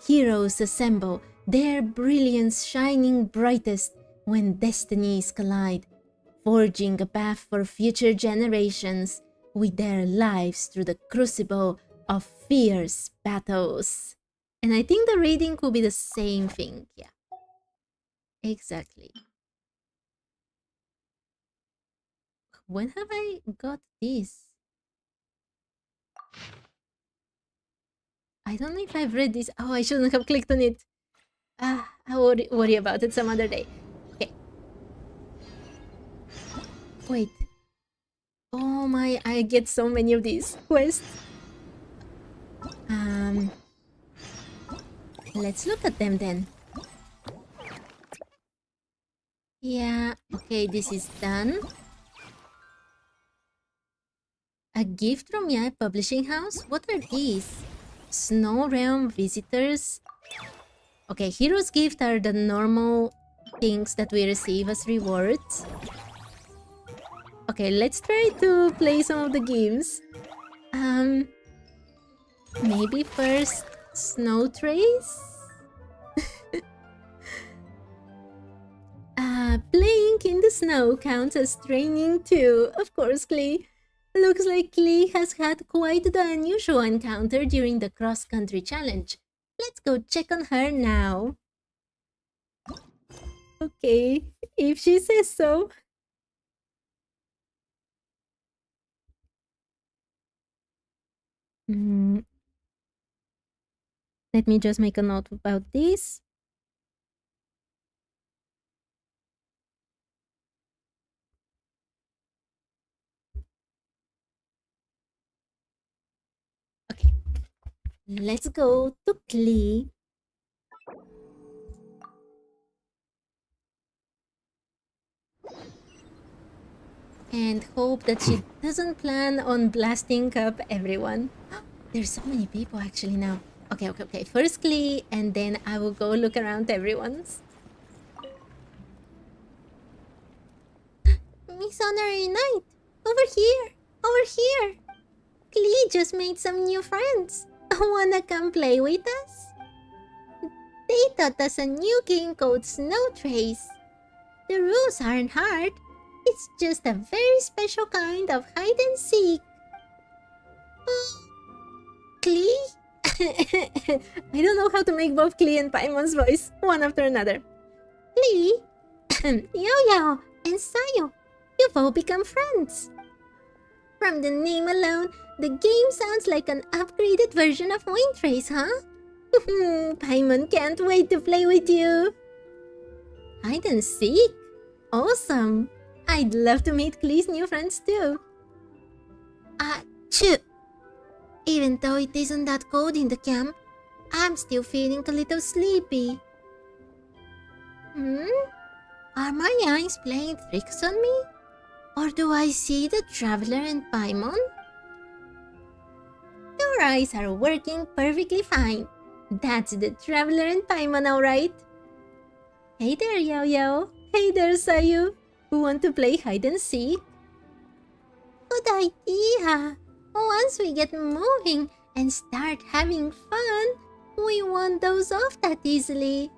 Heroes assemble, their brilliance shining brightest when destinies collide, forging a path for future generations with their lives through the crucible of fierce battles. And I think the rating could be the same thing, yeah. Exactly. When have I got this? I don't know if I've read this. Oh, I shouldn't have clicked on it. I'll worry about it some other day. Okay. Wait. Oh my, I get so many of these quests. Let's look at them then. Yeah, okay, this is done. A gift from Yae Publishing House? What are these? Snow Realm Visitors? Okay, Hero's Gift are the normal things that we receive as rewards. Okay, let's try to play some of the games. Maybe first Snow Trace? Playing in the snow counts as training too. Of course, Klee. Looks like Klee has had quite the unusual encounter during the cross-country challenge. Let's go check on her now. Okay, if she says so. Let me just make a note about this. Okay, let's go to Klee. And hope that she doesn't plan on blasting up everyone. There's so many people actually now. Okay. First Klee, and then I will go look around everyone's. Miss Honorary Knight! Over here! Over here! Klee just made some new friends. Wanna come play with us? They taught us a new game called Snow Trace. The rules aren't hard. It's just a very special kind of hide and seek. Klee? I don't know how to make both Klee and Paimon's voice one after another. Lee, Yo-Yo, and Sayo, you've all become friends. From the name alone, the game sounds like an upgraded version of Windtrace, huh? Paimon can't wait to play with you. Hide and seek? Awesome. I'd love to meet Klee's new friends too. Achoo! Even though it isn't that cold in the camp, I'm still feeling a little sleepy. Are my eyes playing tricks on me? Or do I see the Traveler and Paimon? Your eyes are working perfectly fine. That's the Traveler and Paimon, alright? Hey there, Yo-Yo. Hey there, Sayu. Who want to play hide and seek? Good idea. Once we get moving and start having fun, we won't doze off that easily.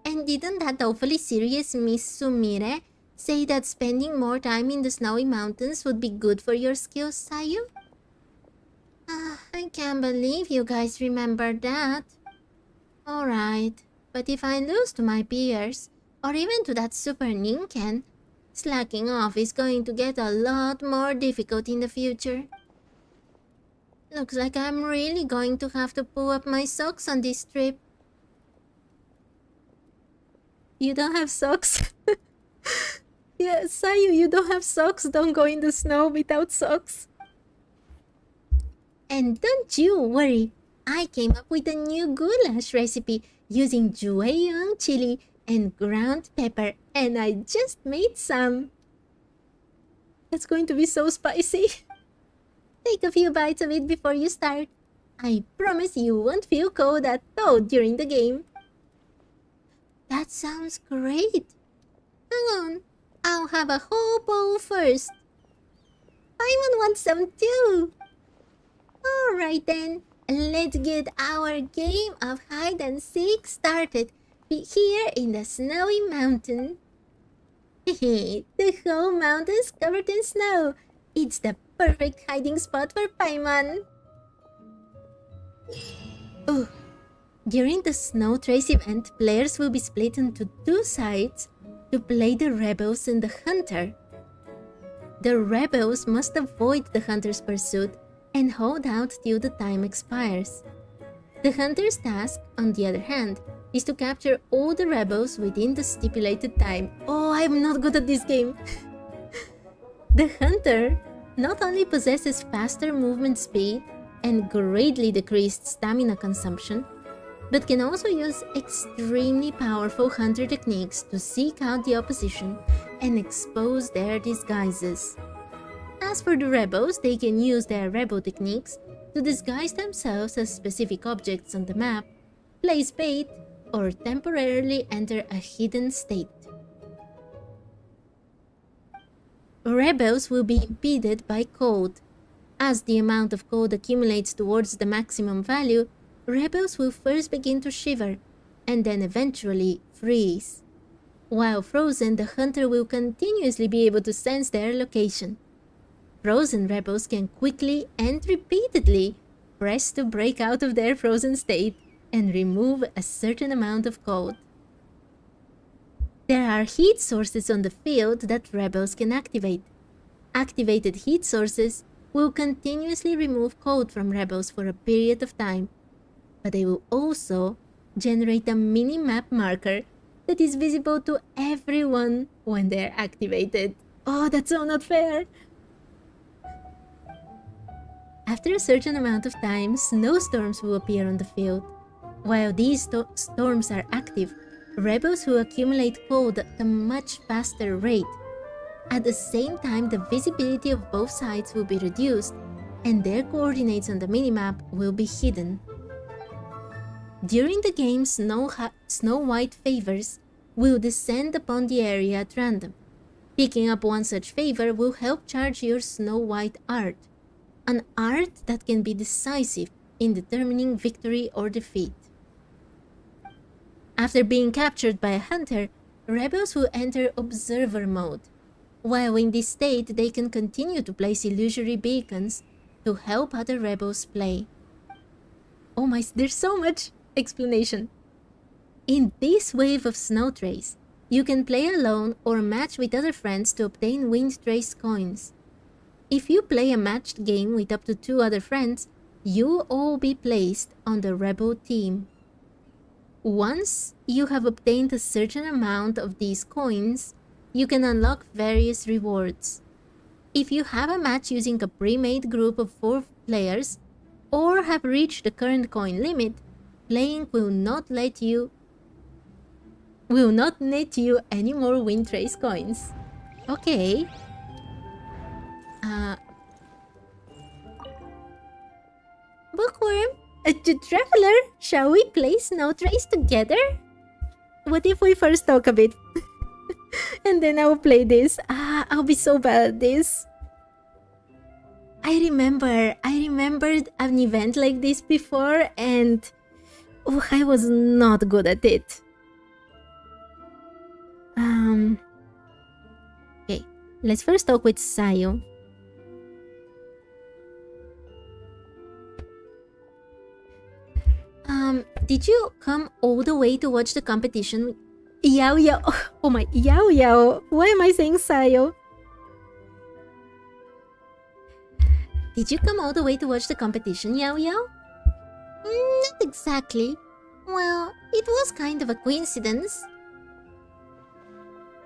And didn't that awfully serious Miss Sumire say that spending more time in the snowy mountains would be good for your skills, Sayu? I can't believe you guys remember that. Alright, but if I lose to my peers, or even to that Super Ninken, slacking off is going to get a lot more difficult in the future. Looks like I'm really going to have to pull up my socks on this trip. You don't have socks? Yeah, Sayu, you don't have socks. Don't go in the snow without socks. And don't you worry, I came up with a new goulash recipe using Jueyang chili and ground pepper, and I just made some. It's going to be so spicy. Take a few bites of it before you start. I promise you won't feel cold at all during the game. That sounds great. Hang on, I'll have a whole bowl first. Paimon wants some too. Alright then, let's get our game of hide and seek started here in the snowy mountain. The whole mountain's covered in snow. It's the perfect hiding spot for Paimon. Oh, during the Snow Trace event, players will be split into two sides to play the Rebels and the Hunter. The Rebels must avoid the Hunter's pursuit and hold out till the time expires. The Hunter's task, on the other hand, is to capture all the Rebels within the stipulated time. Oh, I'm not good at this game. The Hunter not only possesses faster movement speed and greatly decreased stamina consumption, but can also use extremely powerful hunter techniques to seek out the opposition and expose their disguises. As for the Rebels, they can use their Rebel techniques to disguise themselves as specific objects on the map, place bait, or temporarily enter a hidden state. Rebels will be impeded by cold. As the amount of cold accumulates towards the maximum value, Rebels will first begin to shiver, and then eventually freeze. While frozen, the hunter will continuously be able to sense their location. Frozen Rebels can quickly and repeatedly press to break out of their frozen state and remove a certain amount of cold. There are heat sources on the field that Rebels can activate. Activated heat sources will continuously remove cold from Rebels for a period of time, but they will also generate a mini-map marker that is visible to everyone when they're activated. Oh, that's so not fair! After a certain amount of time, snowstorms will appear on the field. While these storms are active, Rebels will accumulate cold at a much faster rate. At the same time, the visibility of both sides will be reduced, and their coordinates on the minimap will be hidden. During the game, Snow White favors will descend upon the area at random. Picking up one such favor will help charge your Snow White art, an art that can be decisive in determining victory or defeat. After being captured by a hunter, Rebels will enter Observer mode. While in this state, they can continue to place illusory beacons to help other Rebels play. Oh my, there's so much explanation. In this wave of Snow Trace, you can play alone or match with other friends to obtain Wind Trace coins. If you play a matched game with up to 2 other friends, you will all be placed on the Rebel team. Once you have obtained a certain amount of these coins, you can unlock various rewards. If you have a match using a pre-made group of 4 players, or have reached the current coin limit, playing will not net you any more Wind Trace coins. Okay. Bookworm, Traveler, shall we play Snow Trace together? What if we first talk a bit? And then I'll play this. I'll be so bad at this. I remembered an event like this before and I was not good at it. Okay, let's first talk with Sayo. Did you come all the way to watch the competition? Yao Yao. Oh my, Yao Yao. Why am I saying Sayo? Did you come all the way to watch the competition, Yao Yao? Not exactly. Well, it was kind of a coincidence.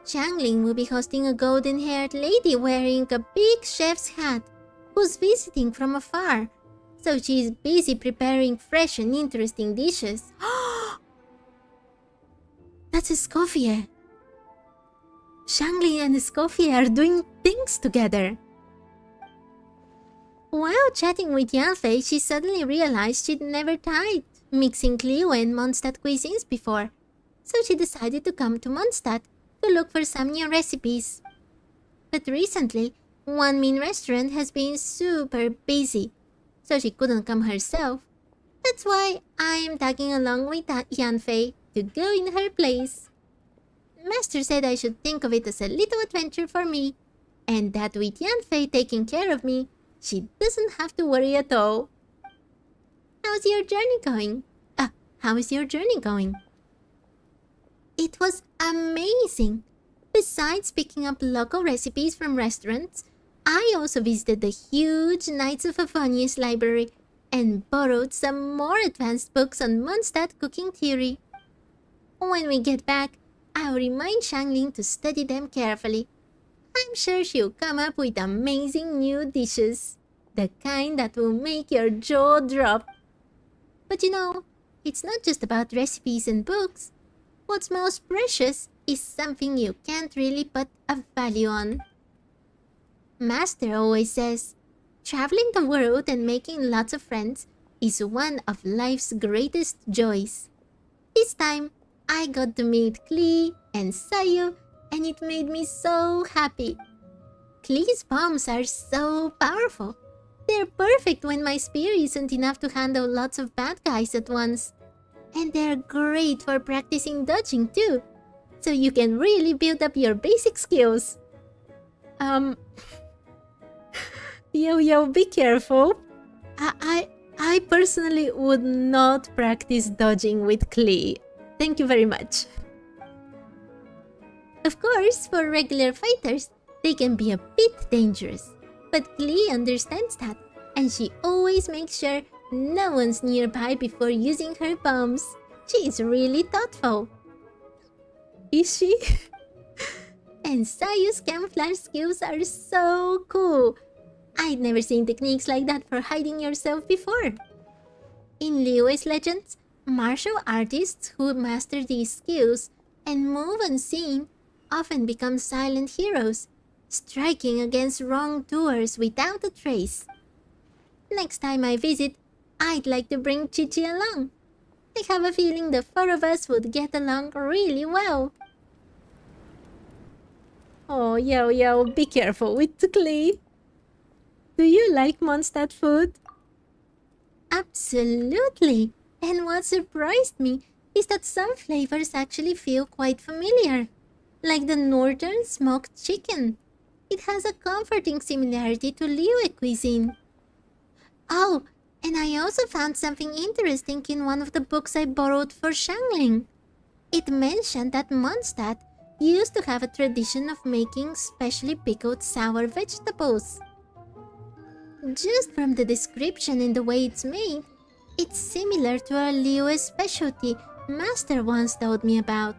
Xiangling will be hosting a golden-haired lady wearing a big chef's hat who's visiting from afar. So she's busy preparing fresh and interesting dishes. That's Escoffier. Xiangling and Escoffier are doing things together. While chatting with Yanfei, she suddenly realized she'd never tried mixing Liyue and Mondstadt cuisines before. So she decided to come to Mondstadt to look for some new recipes. But recently, One Min restaurant has been super busy, so she couldn't come herself. That's why I'm tagging along with Yanfei to go in her place. Master said I should think of it as a little adventure for me, and that with Yanfei taking care of me, she doesn't have to worry at all. How's your journey going? How is your journey going? It was amazing. Besides picking up local recipes from restaurants, I also visited the huge Knights of Favonius library and borrowed some more advanced books on Mondstadt cooking theory. When we get back, I'll remind Xiangling to study them carefully. I'm sure she'll come up with amazing new dishes, the kind that will make your jaw drop. But you know, it's not just about recipes and books. What's most precious is something you can't really put a value on. Master always says, traveling the world and making lots of friends is one of life's greatest joys. This time, I got to meet Klee and Sayu, and it made me so happy. Klee's bombs are so powerful. They're perfect when my spear isn't enough to handle lots of bad guys at once. And they're great for practicing dodging too, so you can really build up your basic skills. Yo, be careful. I personally would not practice dodging with Klee. Thank you very much. Of course, for regular fighters, they can be a bit dangerous. But Klee understands that, and she always makes sure no one's nearby before using her bombs. She's really thoughtful. Is she? And Sayu's camouflage skills are so cool. I'd never seen techniques like that for hiding yourself before. In Liyue's legends, martial artists who master these skills and move unseen often become silent heroes, striking against wrongdoers without a trace. Next time I visit, I'd like to bring Chichi along. I have a feeling the 4 of us would get along really well. Oh, yo, be careful with Klee. Do you like Mondstadt food? Absolutely. And what surprised me is that some flavors actually feel quite familiar. Like the northern smoked chicken. It has a comforting similarity to Liyue cuisine. Oh, and I also found something interesting in one of the books I borrowed for Xiangling. It mentioned that Mondstadt used to have a tradition of making specially pickled sour vegetables. Just from the description and the way it's made, it's similar to a Liyue specialty Master once told me about.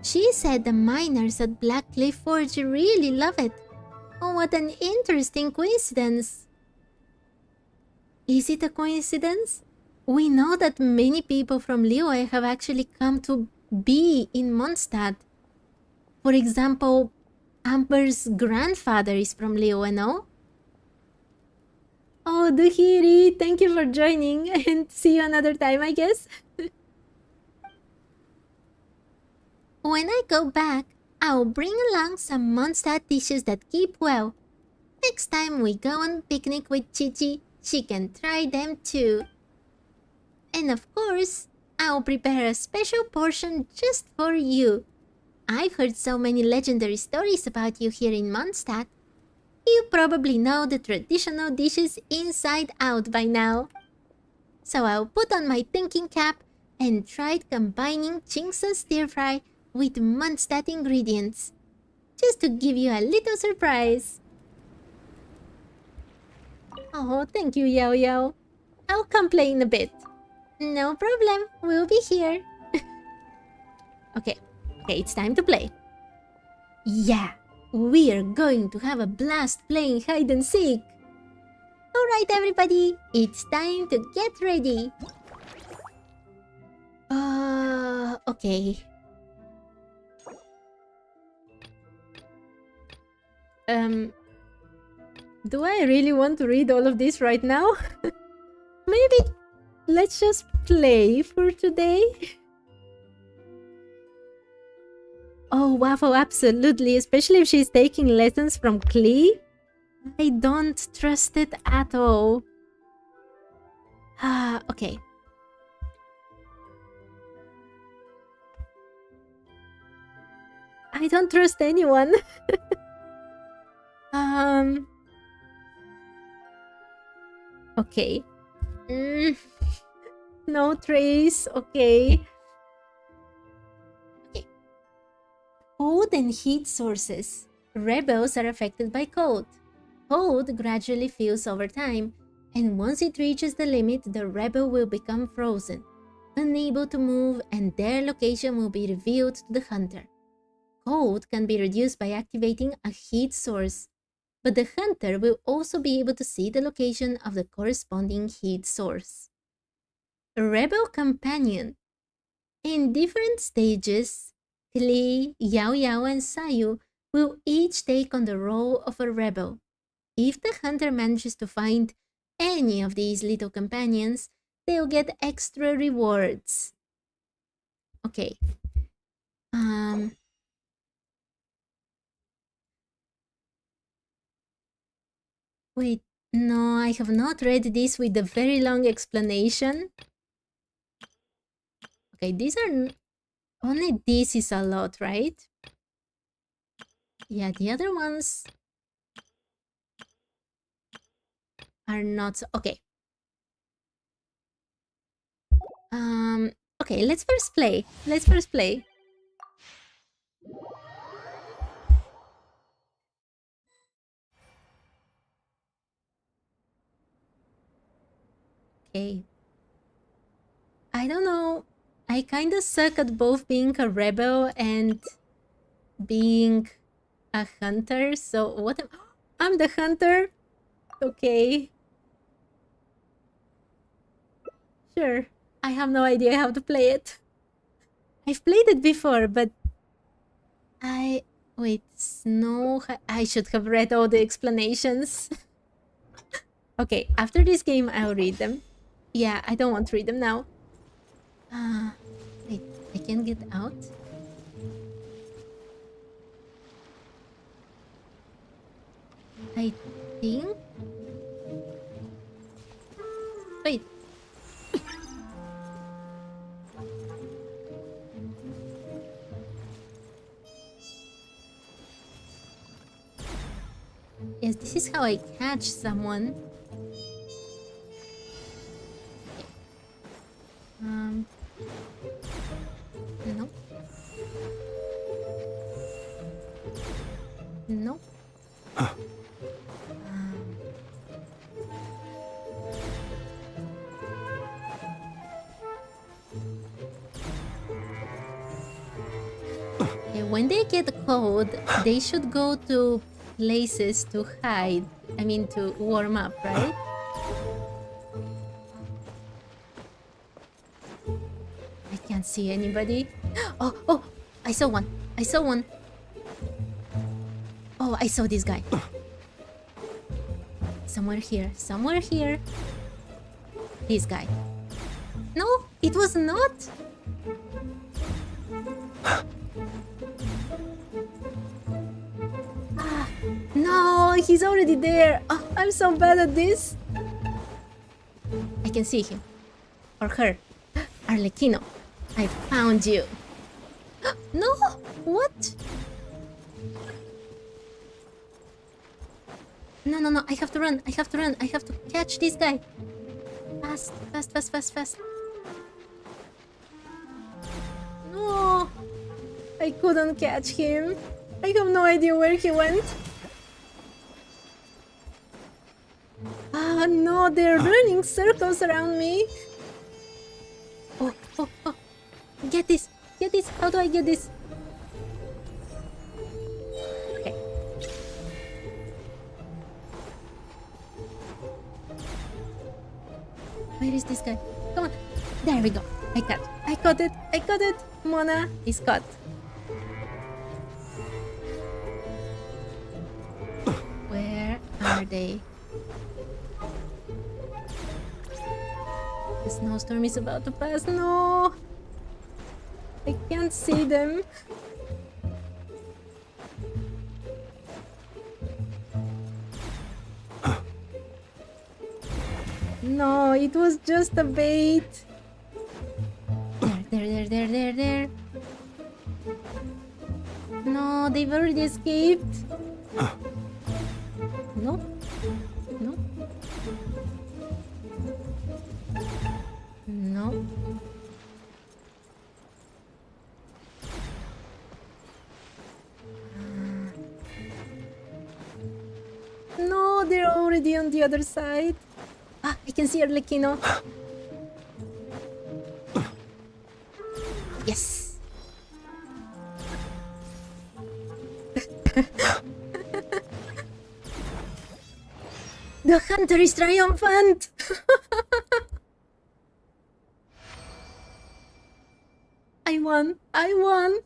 She said the miners at Blackcliff Forge really love it. Oh, what an interesting coincidence. Is it a coincidence? We know that many people from Liyue have actually come to be in Mondstadt. For example, Amber's grandfather is from Liyue, no? Oh, Duhiri, thank you for joining, and see you another time, I guess. When I go back, I'll bring along some Mondstadt dishes that keep well. Next time we go on picnic with Chichi, she can try them too. And of course, I'll prepare a special portion just for you. I've heard so many legendary stories about you here in Mondstadt. You probably know the traditional dishes inside out by now. So I'll put on my thinking cap and try combining Chingsa stir fry with Mondstadt ingredients, just to give you a little surprise. Oh, thank you, Yao Yao. I'll come play in a bit. No problem, we'll be here. Okay, it's time to play. Yeah, we're going to have a blast playing hide and seek. Alright everybody, it's time to get ready. Okay. Do I really want to read all of this right now? Maybe let's just play for today. Oh, Waffle, absolutely. Especially if she's taking lessons from Klee. I don't trust it at all. Okay. I don't trust anyone. Okay. No trace. Okay. Cold and heat sources. Rebels are affected by cold. Cold gradually fills over time, and once it reaches the limit, the rebel will become frozen, unable to move, and their location will be revealed to the hunter. Cold can be reduced by activating a heat source, but the hunter will also be able to see the location of the corresponding heat source. A rebel companion. In different stages, Klee, Yao Yao, and Sayu will each take on the role of a rebel. If the hunter manages to find any of these little companions, they'll get extra rewards. Okay. Wait, no, I have not read this with a very long explanation. Okay, these are... Only this is a lot, right? Yeah, the other ones are not... Okay. Okay, let's first play. Okay. I don't know. I kinda suck at both being a rebel and being a hunter, so what am... I'm the hunter? Okay. Sure. I have no idea how to play it. I've played it before, but... Wait, Snow... I should have read all the explanations. Okay, after this game, I'll read them. Yeah, I don't want to read them now. Wait, I can get out? I think... Wait. Yes, this is how I catch someone. Nope. Okay, when they get cold, they should go to places to hide. I mean, to warm up, right? I can't see anybody. Oh, oh, I saw one. I saw one. Oh, I saw this guy. Somewhere here. Somewhere here. This guy. No, it was not. Ah, no, he's already there. Oh, I'm so bad at this. I can see him. Or her. Arlecchino, I found you. No, what? No, no, no, I have to run. I have to run. I have to catch this guy. Fast, fast, fast, fast, fast. No, I couldn't catch him. I have no idea where he went. Ah, no, they're running circles around me. Oh, oh, oh. Get this. Get this. How do I get this? Okay. Where is this guy? Come on. There we go. I caught it. I caught it. I caught it. Mona is caught. Where are they? The snowstorm is about to pass. No! I can't see them. No, it was just a bait. There. No, they've already escaped. No. No. No. No, they're already on the other side. Ah, I can see Arlecchino. Yes. The hunter is triumphant. I won. I won.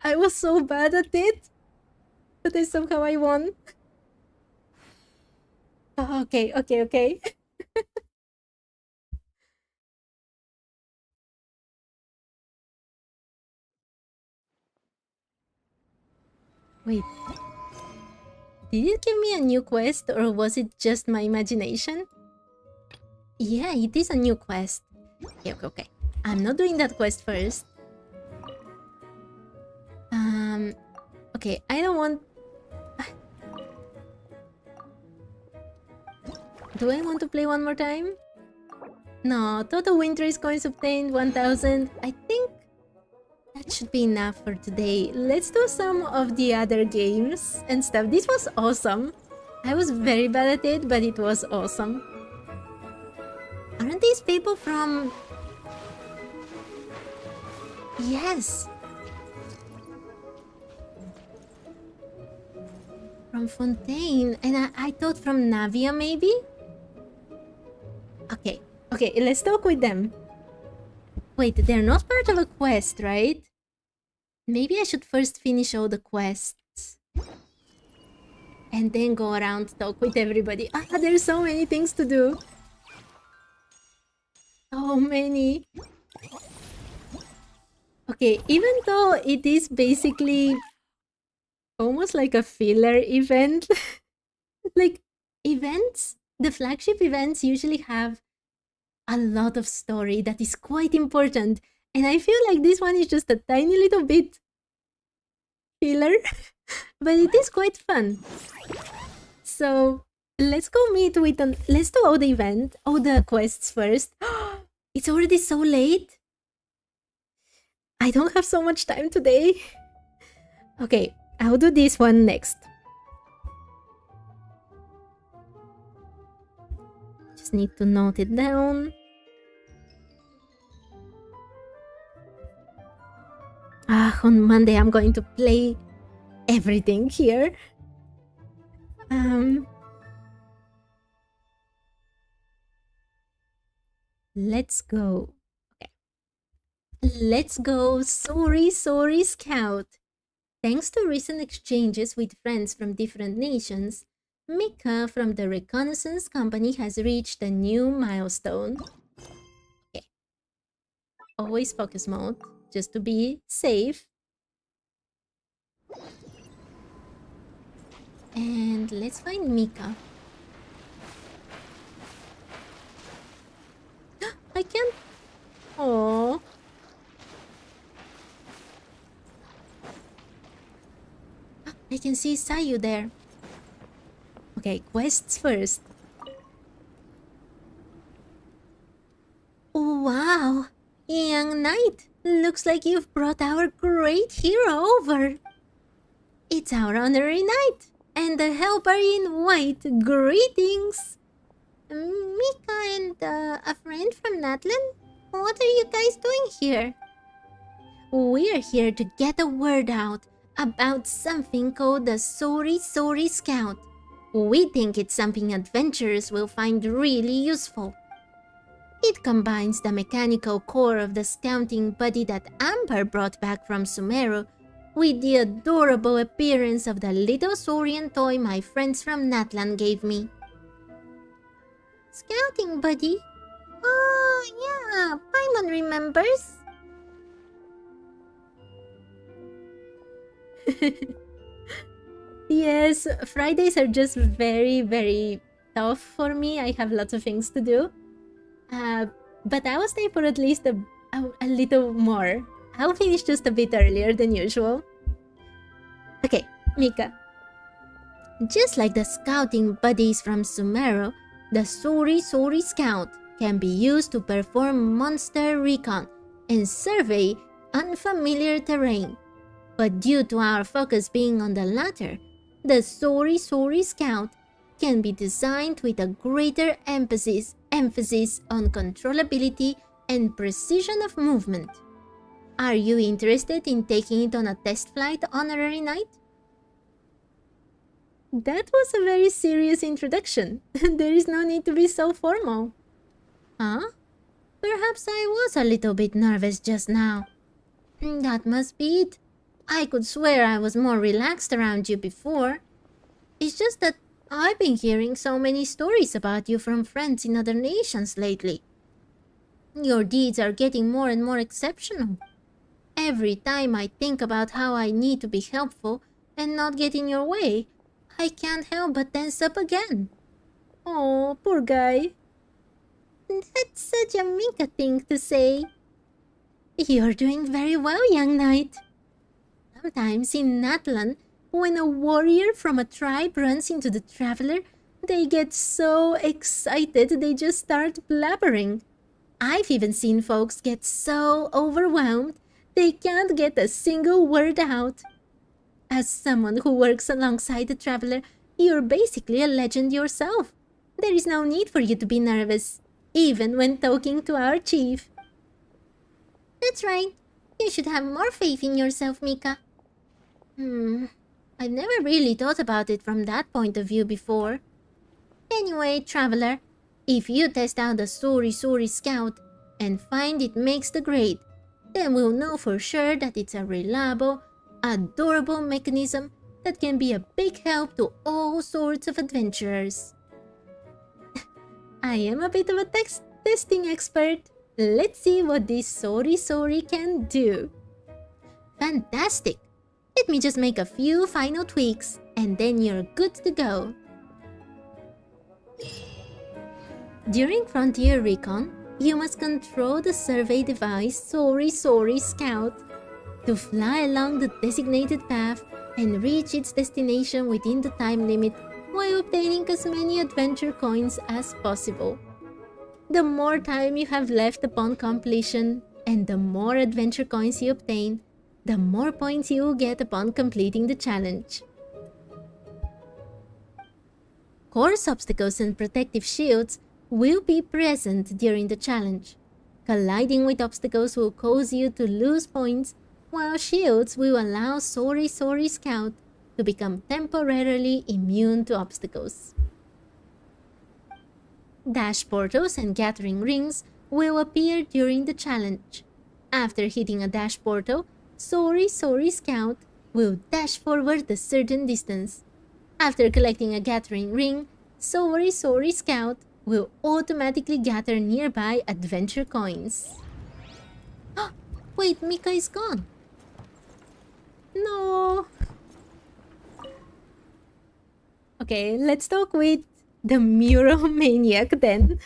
I was so bad at it, but somehow I won. Oh, okay. Wait. Did it give me a new quest or was it just my imagination? Yeah, it is a new quest. Okay. I'm not doing that quest first. Okay, I don't want... Do I want to play one more time? No, total winter is coins obtained 1000. I think that should be enough for today. Let's do some of the other games and stuff. This was awesome. I was very bad at it, but it was awesome. Aren't these people from... Yes! From Fontaine. And I thought from Navia, maybe? Okay, let's talk with them. Wait, they're not part of a quest, right? Maybe I should first finish all the quests. And then go around talk with everybody. Ah, there's so many things to do. So many. Okay, even though it is basically almost like a filler event. Like, events, the flagship events usually have a lot of story that is quite important. And I feel like this one is just a tiny little bit filler. But it is quite fun. So, let's go meet with them. Let's do all the quests first. It's already so late. I don't have so much time today. Okay, I'll do this one next. Just need to note it down. On Monday, I'm going to play everything here. Let's go. Okay. Let's go, sorry Scout. Thanks to recent exchanges with friends from different nations, Mika from the Reconnaissance Company has reached a new milestone. Okay. Always focus mode, just to be safe. And let's find Mika. I can't. Oh. I can see Sayu there. Okay, quests first. Wow, young knight. Looks like you've brought our great hero over. It's our honorary knight and the helper in white. Greetings. Mika and a friend from Natlan? What are you guys doing here? We're here to get the word out about something called the Sorry Scout. We think it's something adventurers will find really useful. It combines the mechanical core of the scouting buddy that Amber brought back from Sumeru with the adorable appearance of the little Saurian toy my friends from Natlan gave me. Scouting buddy? Oh, yeah, Paimon remembers. Yes, Fridays are just very, very tough for me. I have lots of things to do. But I will stay for at least a little more. I'll finish just a bit earlier than usual. Okay, Mika. Just like the scouting buddies from Sumeru, the Sorry Scout can be used to perform monster recon and survey unfamiliar terrain. But due to our focus being on the latter, the Sorry Scout can be designed with a greater emphasis on controllability and precision of movement. Are you interested in taking it on a test flight, Honorary Knight? That was a very serious introduction. There is no need to be so formal. Huh? Perhaps I was a little bit nervous just now. That must be it. I could swear I was more relaxed around you before. It's just that I've been hearing so many stories about you from friends in other nations lately. Your deeds are getting more and more exceptional. Every time I think about how I need to be helpful and not get in your way, I can't help but tense up again. Oh, poor guy. That's such a Mika thing to say. You're doing very well, young knight. Sometimes in Natlan, when a warrior from a tribe runs into the traveler, they get so excited they just start blabbering. I've even seen folks get so overwhelmed they can't get a single word out. As someone who works alongside the traveler, you're basically a legend yourself. There is no need for you to be nervous, even when talking to our chief. That's right. You should have more faith in yourself, Mika. I've never really thought about it from that point of view before. Anyway, traveler, if you test out the Sorry Scout and find it makes the grade, then we'll know for sure that it's a reliable, adorable mechanism that can be a big help to all sorts of adventurers. I am a bit of a testing expert. Let's see what this Sorry can do. Fantastic! Let me just make a few final tweaks and then you're good to go. During Frontier Recon, you must control the survey device Sorry Scout to fly along the designated path and reach its destination within the time limit while obtaining as many adventure coins as possible. The more time you have left upon completion and the more adventure coins you obtain, the more points you will get upon completing the challenge. Course obstacles and protective shields will be present during the challenge. Colliding with obstacles will cause you to lose points, while shields will allow Sori Sori Scout to become temporarily immune to obstacles. Dash portals and gathering rings will appear during the challenge. After hitting a dash portal, Sori Sori Scout will dash forward a certain distance. After collecting a gathering ring, Sori Sori Scout will automatically gather nearby adventure coins. Wait, Mika is gone. No. Okay, let's talk with the Mural Maniac then.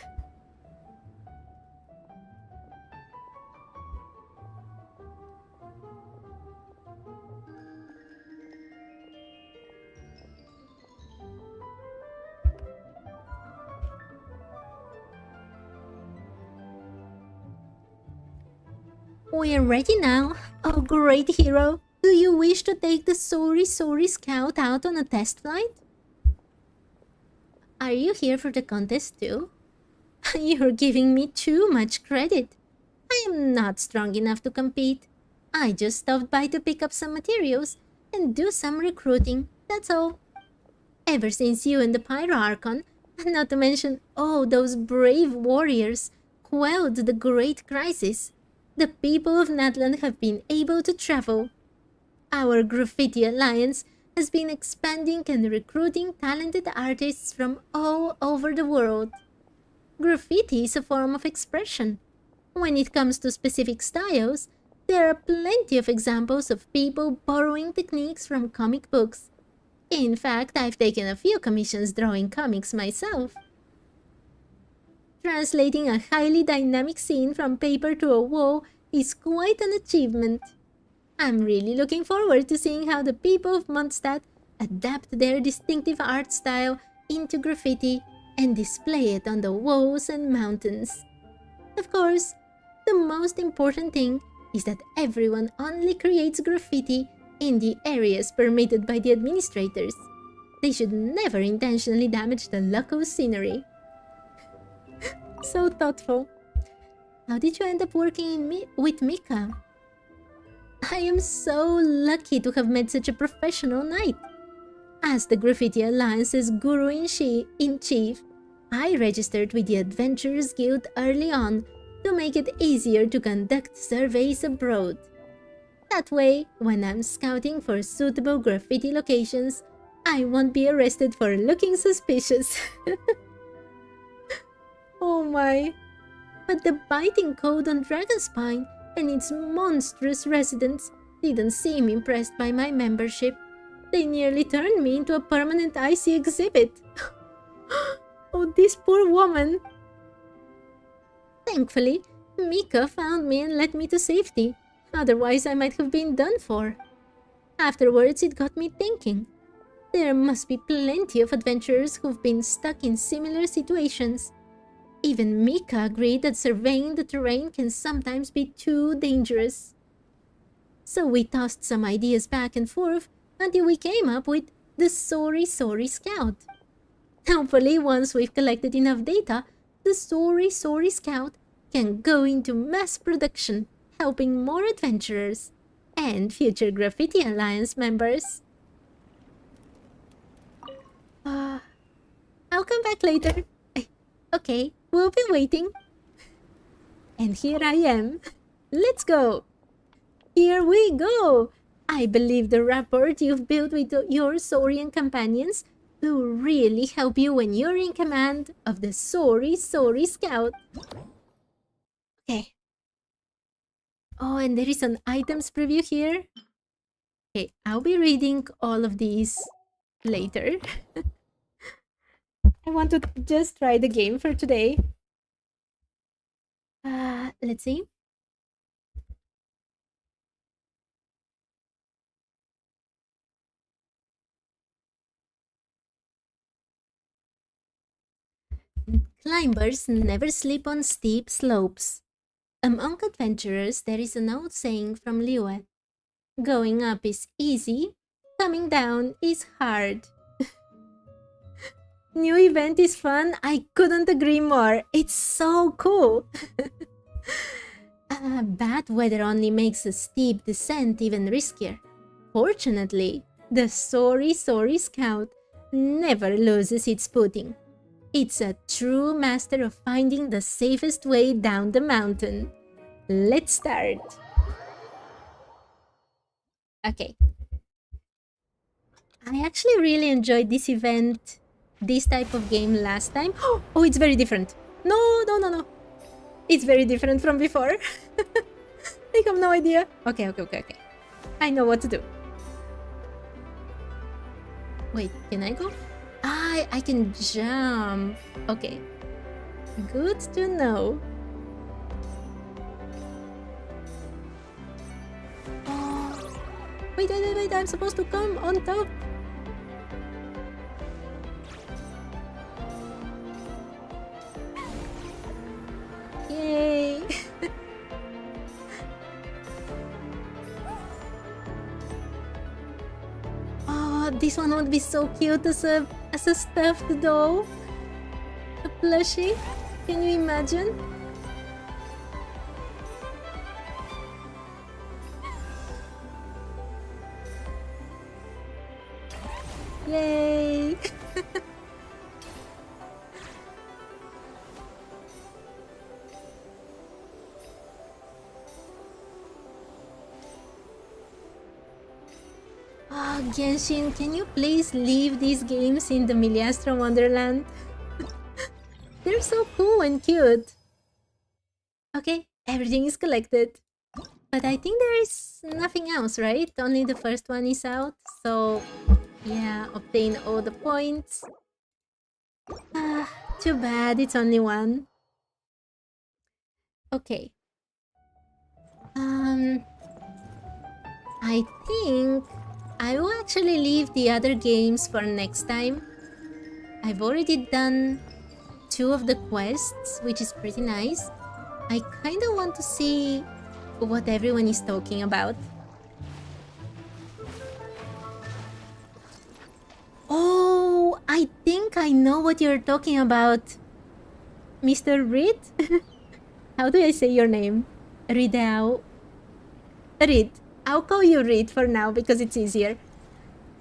We're ready now. Oh, great hero. Do you wish to take the Sori Sori Scout out on a test flight? Are you here for the contest too? You're giving me too much credit. I am not strong enough to compete. I just stopped by to pick up some materials and do some recruiting, that's all. Ever since you and the Pyro Archon, not to mention all those brave warriors, quelled the great crisis, the people of Natland have been able to travel. Our Graffiti Alliance has been expanding and recruiting talented artists from all over the world. Graffiti is a form of expression. When it comes to specific styles, there are plenty of examples of people borrowing techniques from comic books. In fact, I've taken a few commissions drawing comics myself. Translating a highly dynamic scene from paper to a wall is quite an achievement. I'm really looking forward to seeing how the people of Mondstadt adapt their distinctive art style into graffiti and display it on the walls and mountains. Of course, the most important thing is that everyone only creates graffiti in the areas permitted by the administrators. They should never intentionally damage the local scenery. So thoughtful. How did you end up working with Mika? I am so lucky to have met such a professional knight. As the Graffiti Alliance's Guru-in-Chief, I registered with the Adventurers Guild early on to make it easier to conduct surveys abroad. That way, when I'm scouting for suitable graffiti locations, I won't be arrested for looking suspicious. Oh my. But the biting code on Dragonspine and its monstrous residents didn't seem impressed by my membership. They nearly turned me into a permanent IC exhibit. Oh, this poor woman. Thankfully, Mika found me and led me to safety. Otherwise, I might have been done for. Afterwards, it got me thinking. There must be plenty of adventurers who've been stuck in similar situations. Even Mika agreed that surveying the terrain can sometimes be too dangerous. So we tossed some ideas back and forth until we came up with the Sori Sori Scout. Hopefully, once we've collected enough data, the Sori Sori Scout can go into mass production, helping more adventurers and future Graffiti Alliance members. I'll come back later. Okay, we'll be waiting. And here I am. Let's go. Here we go. I believe the rapport you've built with your Saurian companions will really help you when you're in command of the Sori Sori Scout. Okay. Oh, and there is an items preview here. Okay, I'll be reading all of these later. I want to just try the game for today. Let's see. Climbers never sleep on steep slopes. Among adventurers, there is an old saying from Liyue. Going up is easy, coming down is hard. New event is fun. I couldn't agree more. It's so cool. Bad weather only makes a steep descent even riskier. Fortunately, the Sorry Scout never loses its footing. It's a true master of finding the safest way down the mountain. Let's start. Okay. I actually really enjoyed this event, this type of game last time. Oh, it's very different. No. It's very different from before. I have no idea. Okay. I know what to do. Wait, can I go? I can jump. Okay. Good to know. Oh. Wait, I'm supposed to come on top. Yay! Oh, this one would be so cute as a stuffed doll. A plushie. Can you imagine? Yay! Oh, Genshin, can you please leave these games in the Miliastra Wonderland? They're so cool and cute. Okay, everything is collected. But I think there is nothing else, right? Only the first one is out. So, yeah, obtain all the points. Too bad, it's only one. Okay. I think I will actually leave the other games for next time. I've already done 2 of the quests, which is pretty nice. I kinda want to see what everyone is talking about. Oh, I think I know what you're talking about. Mr. Reed? How do I say your name? Reed. I'll call you Reed for now because it's easier.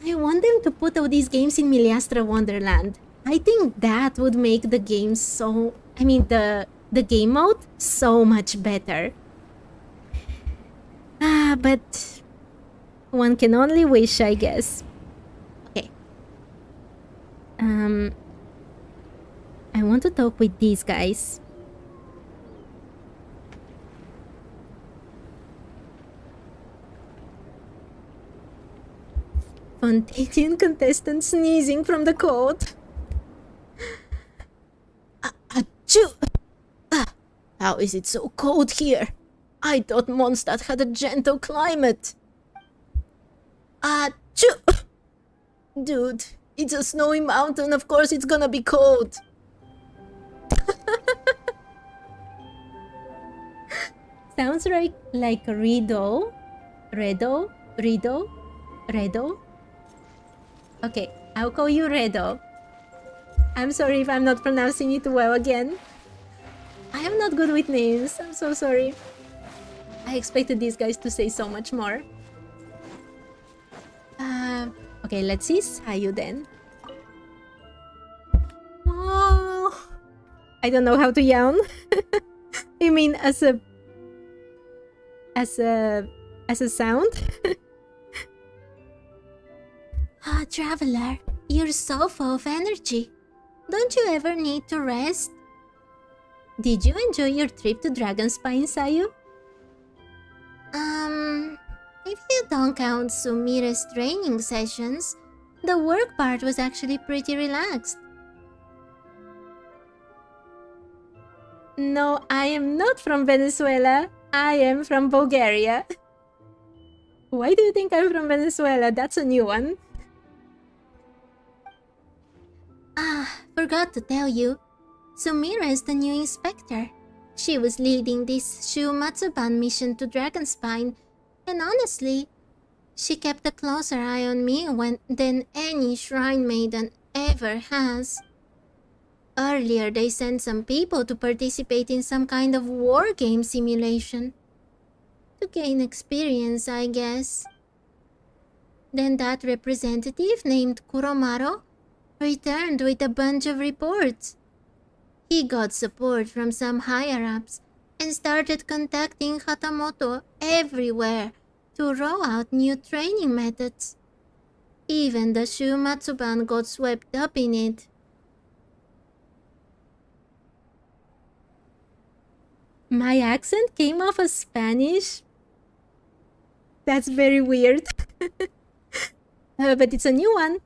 I want them to put all these games in Miliastra Wonderland. I think that would make the game so... I mean, the game mode so much better. But... one can only wish, I guess. Okay. I want to talk with these guys. Fontanian contestant sneezing from the cold. Achoo! How is it so cold here? I thought Mondstadt had a gentle climate. Achoo! Dude, it's a snowy mountain, of course it's gonna be cold. Sounds like Redo. Okay, I'll call you Redo. I'm sorry if I'm not pronouncing it well again. I am not good with names, I'm so sorry. I expected these guys to say so much more. Okay, let's see Sayu then. Oh, I don't know how to yawn. I mean, as a sound. Traveler, you're so full of energy. Don't you ever need to rest? Did you enjoy your trip to Dragonspine, Sayu? If you don't count Sumira's training sessions, the work part was actually pretty relaxed. No, I am not from Venezuela. I am from Bulgaria. Why do you think I'm from Venezuela? That's a new one. Forgot to tell you. Sumira is the new inspector. She was leading this Shu Matsuban mission to Dragonspine, and honestly, she kept a closer eye on me than any shrine maiden ever has. Earlier, they sent some people to participate in some kind of war game simulation. To gain experience, I guess. Then that representative named Kuromaro returned with a bunch of reports. He got support from some higher-ups and started contacting Hatamoto everywhere to roll out new training methods. Even the Shumatsuban got swept up in it. My accent came off as Spanish? That's very weird. But it's a new one.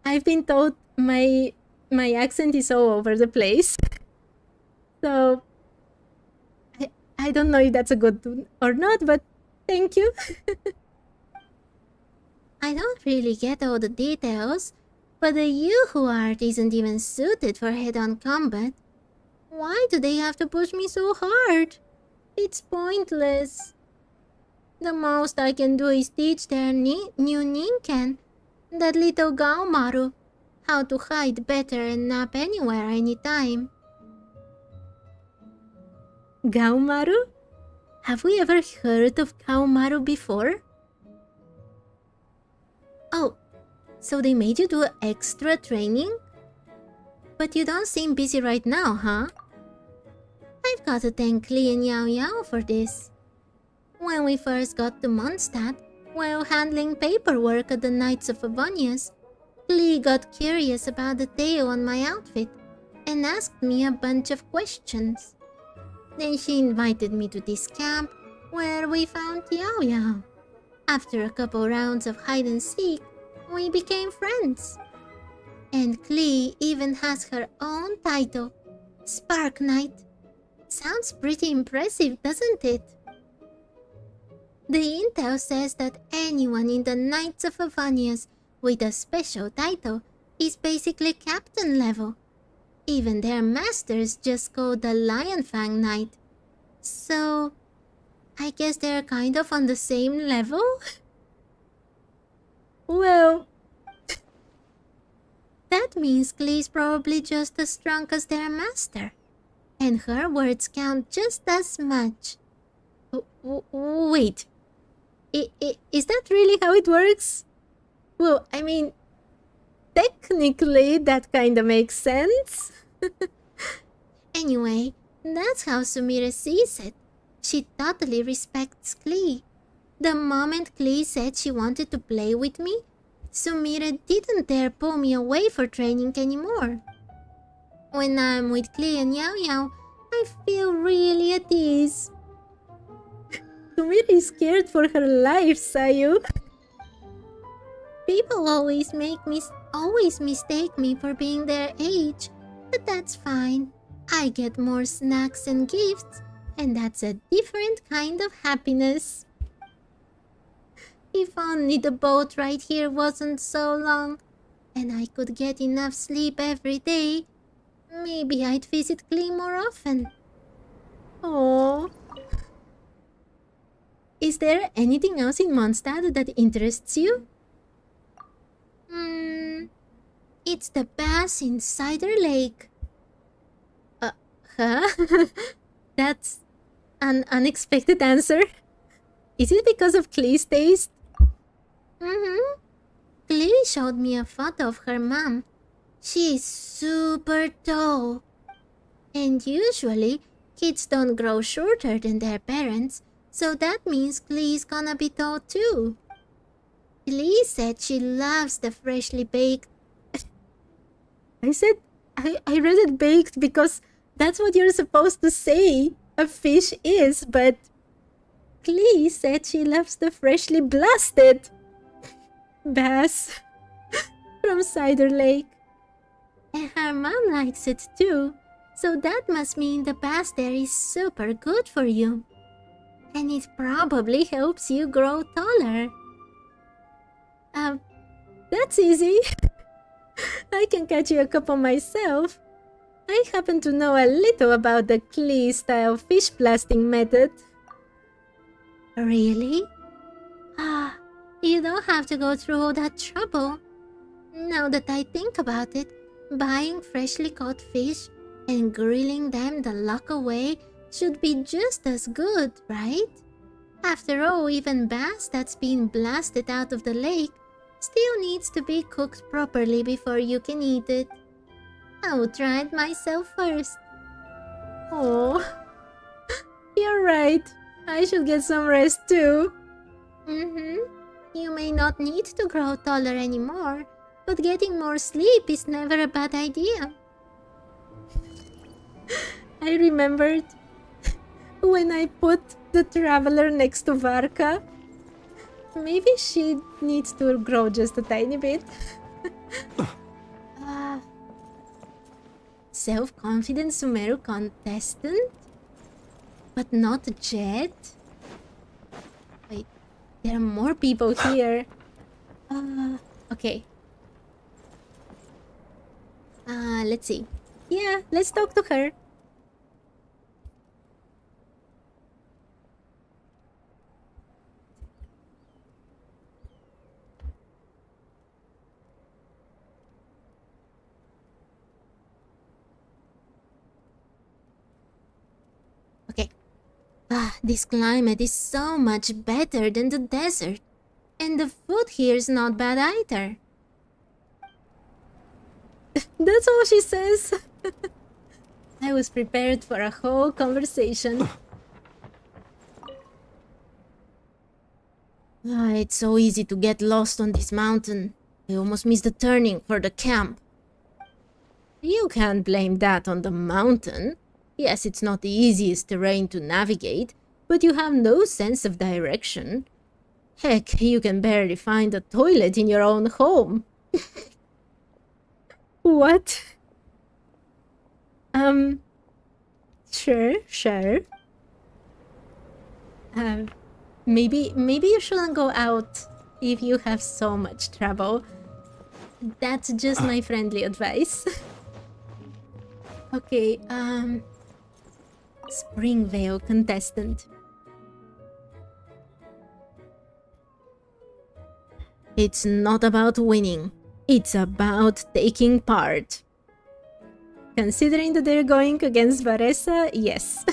I've been told my accent is all over the place. So, I don't know if that's a good one or not, but thank you. I don't really get all the details, but the Yuhu art isn't even suited for head-on combat. Why do they have to push me so hard? It's pointless. The most I can do is teach their new Ninken, that little Gaomaru, how to hide better and nap anywhere anytime. Gaomaru? Have we ever heard of Gaomaru before? Oh, so they made you do extra training? But you don't seem busy right now, huh? I've got to thank Li and Yao Yao for this. When we first got to Mondstadt, while handling paperwork at the Knights of Favonius, Li got curious about the tail on my outfit and asked me a bunch of questions. Then she invited me to this camp where we found Yao Yao. After a couple rounds of hide and seek, we became friends. And Klee even has her own title, Spark Knight. Sounds pretty impressive, doesn't it? The intel says that anyone in the Knights of Favonius with a special title is basically captain level. Even their masters just go the Lionfang Knight. So, I guess they're kind of on the same level? Well, that means Klee's probably just as strong as their master. And her words count just as much. Wait. Is that really how it works? Well, I mean, technically that kinda makes sense. Anyway, that's how Sumire sees it. She totally respects Klee. The moment Klee said she wanted to play with me, Sumire didn't dare pull me away for training anymore. When I'm with Klee and Yao Yao, I feel really at ease. Sumire is scared for her life, Sayu. People always mistake me for being their age, but that's fine. I get more snacks and gifts, and that's a different kind of happiness. If only the boat ride here wasn't so long, and I could get enough sleep every day, maybe I'd visit Klee more often. Oh. Is there anything else in Mondstadt that interests you? It's the bass in Cider Lake. Huh? That's an unexpected answer. Is it because of Klee's taste? Klee showed me a photo of her mom. She's super tall. And usually, kids don't grow shorter than their parents, so that means Klee's gonna be tall too. Klee said she loves the freshly baked... I read it baked because that's what you're supposed to say a fish is, but... Klee said she loves the freshly blasted bass from Cider Lake. And her mom likes it too, so that must mean the bass there is super good for you. And it probably helps you grow taller. That's easy. I can catch you a couple myself. I happen to know a little about the Klee-style fish blasting method. Really? You don't have to go through all that trouble. Now that I think about it, buying freshly caught fish and grilling them the lock away should be just as good, right? After all, even bass that's been blasted out of the lake still needs to be cooked properly before you can eat it. I will try it myself first. Oh, you're right. I should get some rest too. You may not need to grow taller anymore, but getting more sleep is never a bad idea. I remembered when I put the traveler next to Varka. Maybe she needs to grow just a tiny bit. Self-confident Sumeru contestant? But not Jet? Wait, there are more people here. Okay. Let's see. Yeah, let's talk to her. Okay. This climate is so much better than the desert. And the food here is not bad either. That's all she says. I was prepared for a whole conversation. It's so easy to get lost on this mountain. I almost missed the turning for the camp. You can't blame that on the mountain. Yes, it's not the easiest terrain to navigate, but you have no sense of direction. Heck, you can barely find a toilet in your own home. What? Sure. Maybe you shouldn't go out if you have so much trouble. That's just my friendly advice. Okay, Springvale contestant. It's not about winning. It's about taking part. Considering that they're going against Varesa, yes.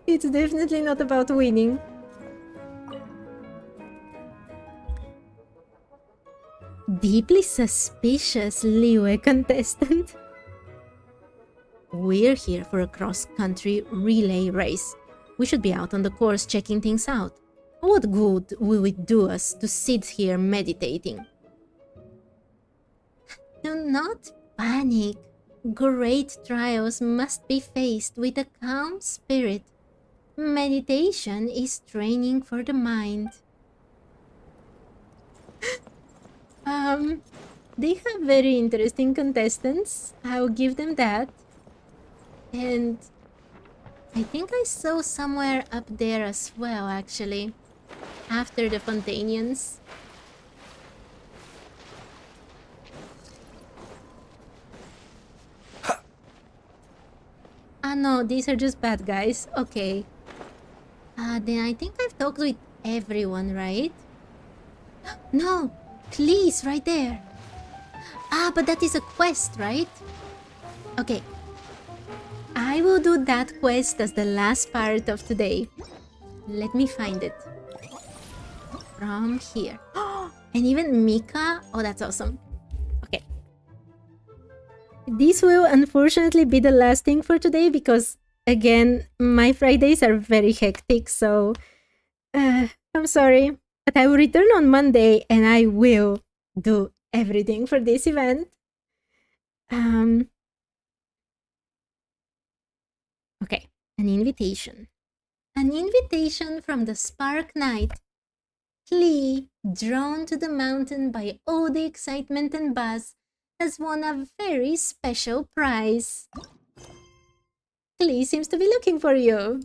It's definitely not about winning. Deeply suspicious Liyue contestant. We're here for a cross-country relay race. We should be out on the course checking things out. What good will it do us to sit here meditating? Do not panic. Great trials must be faced with a calm spirit. Meditation is training for the mind. They have very interesting contestants. I'll give them that. And I think I saw somewhere up there as well, actually. After the Fontanians. No, these are just bad guys. Okay. Then I think I've talked with everyone, right? No! Please, right there. But that is a quest, right? Okay. I will do that quest as the last part of today. Let me find it. From here. And even Mika. Oh, that's awesome. Okay. This will unfortunately be the last thing for today because, again, my Fridays are very hectic, so I'm sorry. But I will return on Monday and I will do everything for this event. Okay, an invitation. An invitation from the Spark Knight. Klee, drawn to the mountain by all the excitement and buzz, has won a very special prize. Klee seems to be looking for you.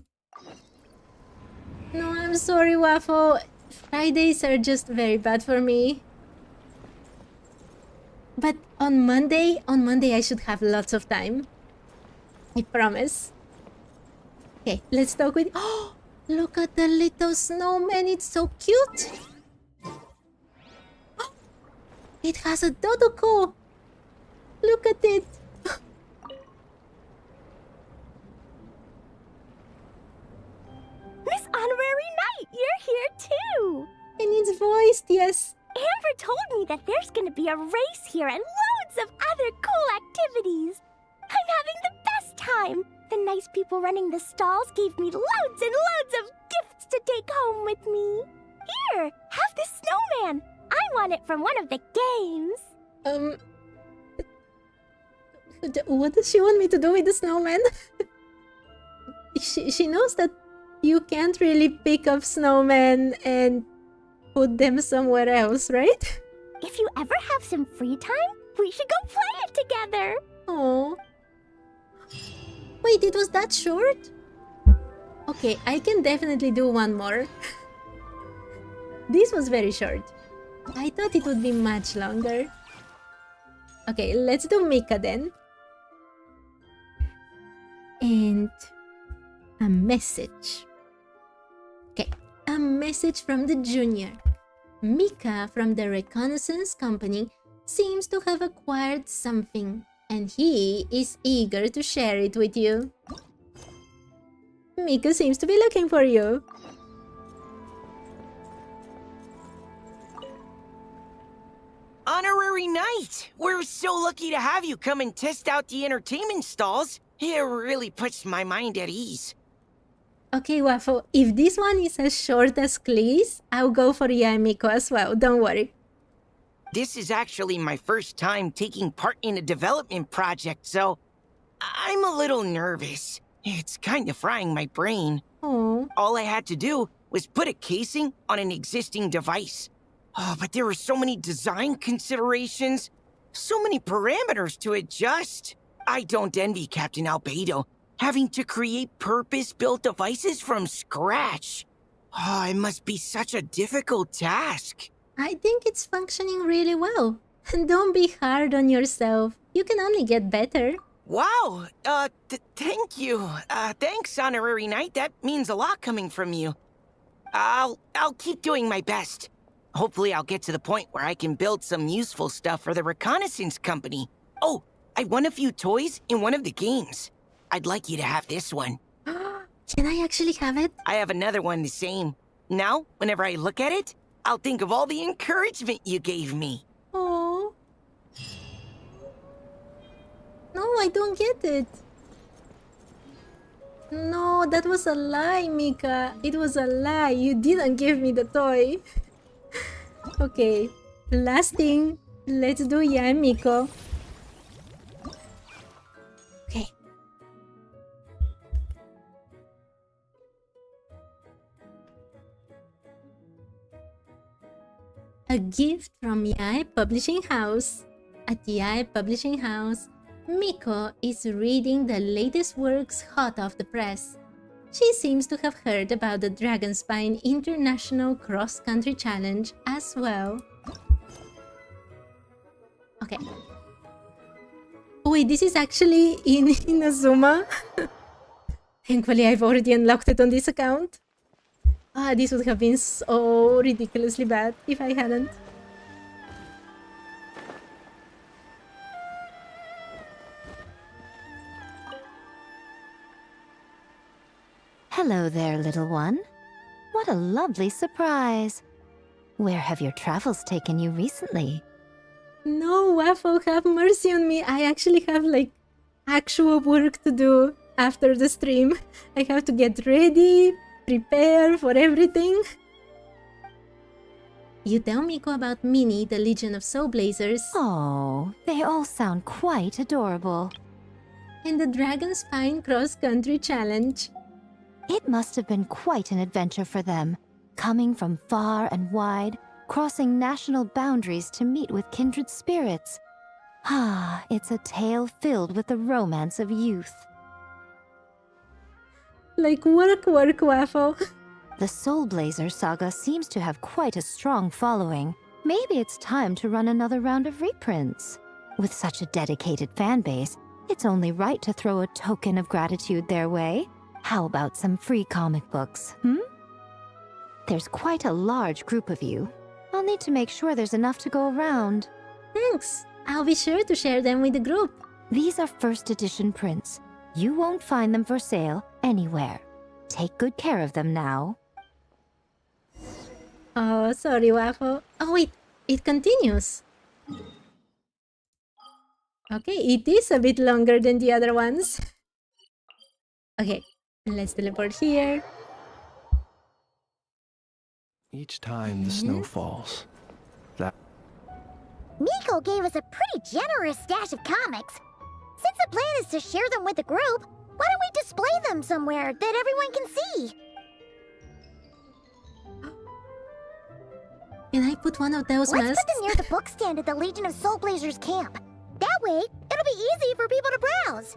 No, I'm sorry, Waffle. Fridays are just very bad for me. But on Monday I should have lots of time. I promise. Okay, let's talk with... Oh, look at the little snowman. It's so cute. Oh, it has a Dodoko. Look at it. Miss Honorary yes. Amber told me that there's gonna be a race here and loads of other cool activities. I'm having the best time. The nice people running the stalls gave me loads and loads of gifts to take home with me. Here, have this snowman. I won it from one of the games. What does she want me to do with the snowman? she knows that you can't really pick up snowmen and put them somewhere else, right? If you ever have some free time, we should go play it together. Oh. Wait, it was that short? Okay, I can definitely do one more. This was very short. I thought it would be much longer. Okay, let's do Mika then. And a message. Okay, a message from the junior. Mika from the reconnaissance company seems to have acquired something, and he is eager to share it with you. Mika seems to be looking for you. Honorary Knight! We're so lucky to have you come and test out the entertainment stalls. It really puts my mind at ease. Okay, Waffle, if this one is as short as Klee's, I'll go for Yamiko as well, don't worry. This is actually my first time taking part in a development project, so I'm a little nervous. It's kind of frying my brain. Oh. All I had to do was put a casing on an existing device. Oh, but there were so many design considerations, so many parameters to adjust. I don't envy Captain Albedo, having to create purpose-built devices from scratch. Oh, it must be such a difficult task. I think it's functioning really well. And don't be hard on yourself. You can only get better. Wow, thank you. Thanks, Honorary Knight. That means a lot coming from you. I'll keep doing my best. Hopefully I'll get to the point where I can build some useful stuff for the reconnaissance company. Oh, I won a few toys in one of the games. I'd like you to have this one. Can I actually have it? I have another one the same. Now, whenever I look at it, I'll think of all the encouragement you gave me. Oh. No, I don't get it. No, that was a lie, Mika. It was a lie. You didn't give me the toy. Okay, last thing. Let's do Yamiko. Okay. A gift from Yae Publishing House. At Yae Publishing House, Miko is reading the latest works hot off the press. She seems to have heard about the Dragonspine International Cross Country Challenge as well. Okay. Oh wait, this is actually in Inazuma. Thankfully, I've already unlocked it on this account. This would have been so ridiculously bad if I hadn't. Hello there, little one. What a lovely surprise. Where have your travels taken you recently? No, Waffle, have mercy on me. I actually have like actual work to do after the stream. I have to get ready, prepare for everything. You tell Miko about Minnie, the Legion of Soul Blazers. Oh, they all sound quite adorable. And the Dragonspine Cross Country Challenge. It must have been quite an adventure for them, coming from far and wide, crossing national boundaries to meet with kindred spirits. Ah, it's a tale filled with the romance of youth. Like work, Waffle. The Soul Blazer saga seems to have quite a strong following. Maybe it's time to run another round of reprints. With such a dedicated fan base, it's only right to throw a token of gratitude their way. How about some free comic books, There's quite a large group of you. I'll need to make sure there's enough to go around. Thanks. I'll be sure to share them with the group. These are first edition prints. You won't find them for sale anywhere. Take good care of them now. Oh, sorry, Waffle. Oh, wait. It continues. Okay, it is a bit longer than the other ones. Okay, let's teleport here. Each time the snow falls, that... Miko gave us a pretty generous stash of comics. Since the plan is to share them with the group, why don't we display them somewhere that everyone can see? Can I put one of those Let's masks? put them near the book stand at the Legion of Soul Blazers camp. That way, it'll be easy for people to browse.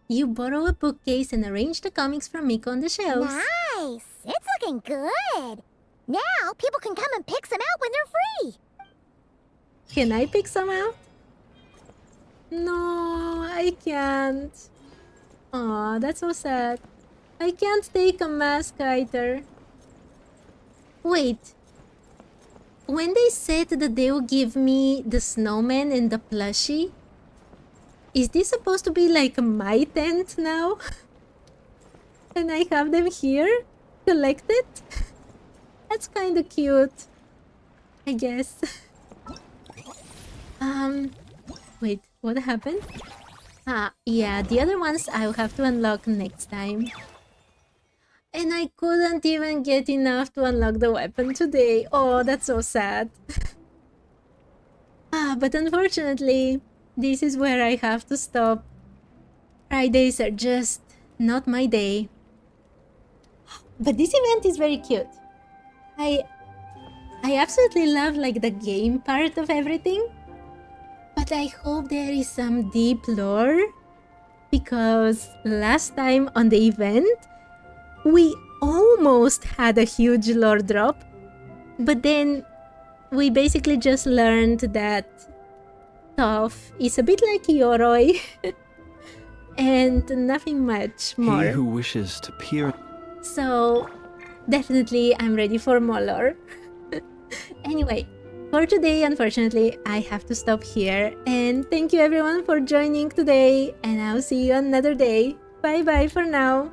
You borrow a bookcase and arrange the comics from Miko on the shelves. Nice! It's looking good. Now, people can come and pick some out when they're free. Can I pick some out? No, I can't. Aw, that's so sad. I can't take a mask either. Wait. When they said that they will give me the snowman and the plushie, is this supposed to be like my tent now? And I have them here? Collected? That's kinda cute. I guess. Wait, what happened? Ah, yeah, the other ones I'll have to unlock next time. And I couldn't even get enough to unlock the weapon today. Oh, that's so sad. But unfortunately, this is where I have to stop. Fridays are just not my day. But this event is very cute. I absolutely love like the game part of everything. But I hope there is some deep lore. Because last time on the event, we almost had a huge lore drop. But then we basically just learned that Toph is a bit like Yoroi. And nothing much more. He who wishes to peer... So, definitely I'm ready for more lore. Anyway, for today, unfortunately, I have to stop here. And thank you everyone for joining today. And I'll see you another day. Bye bye for now.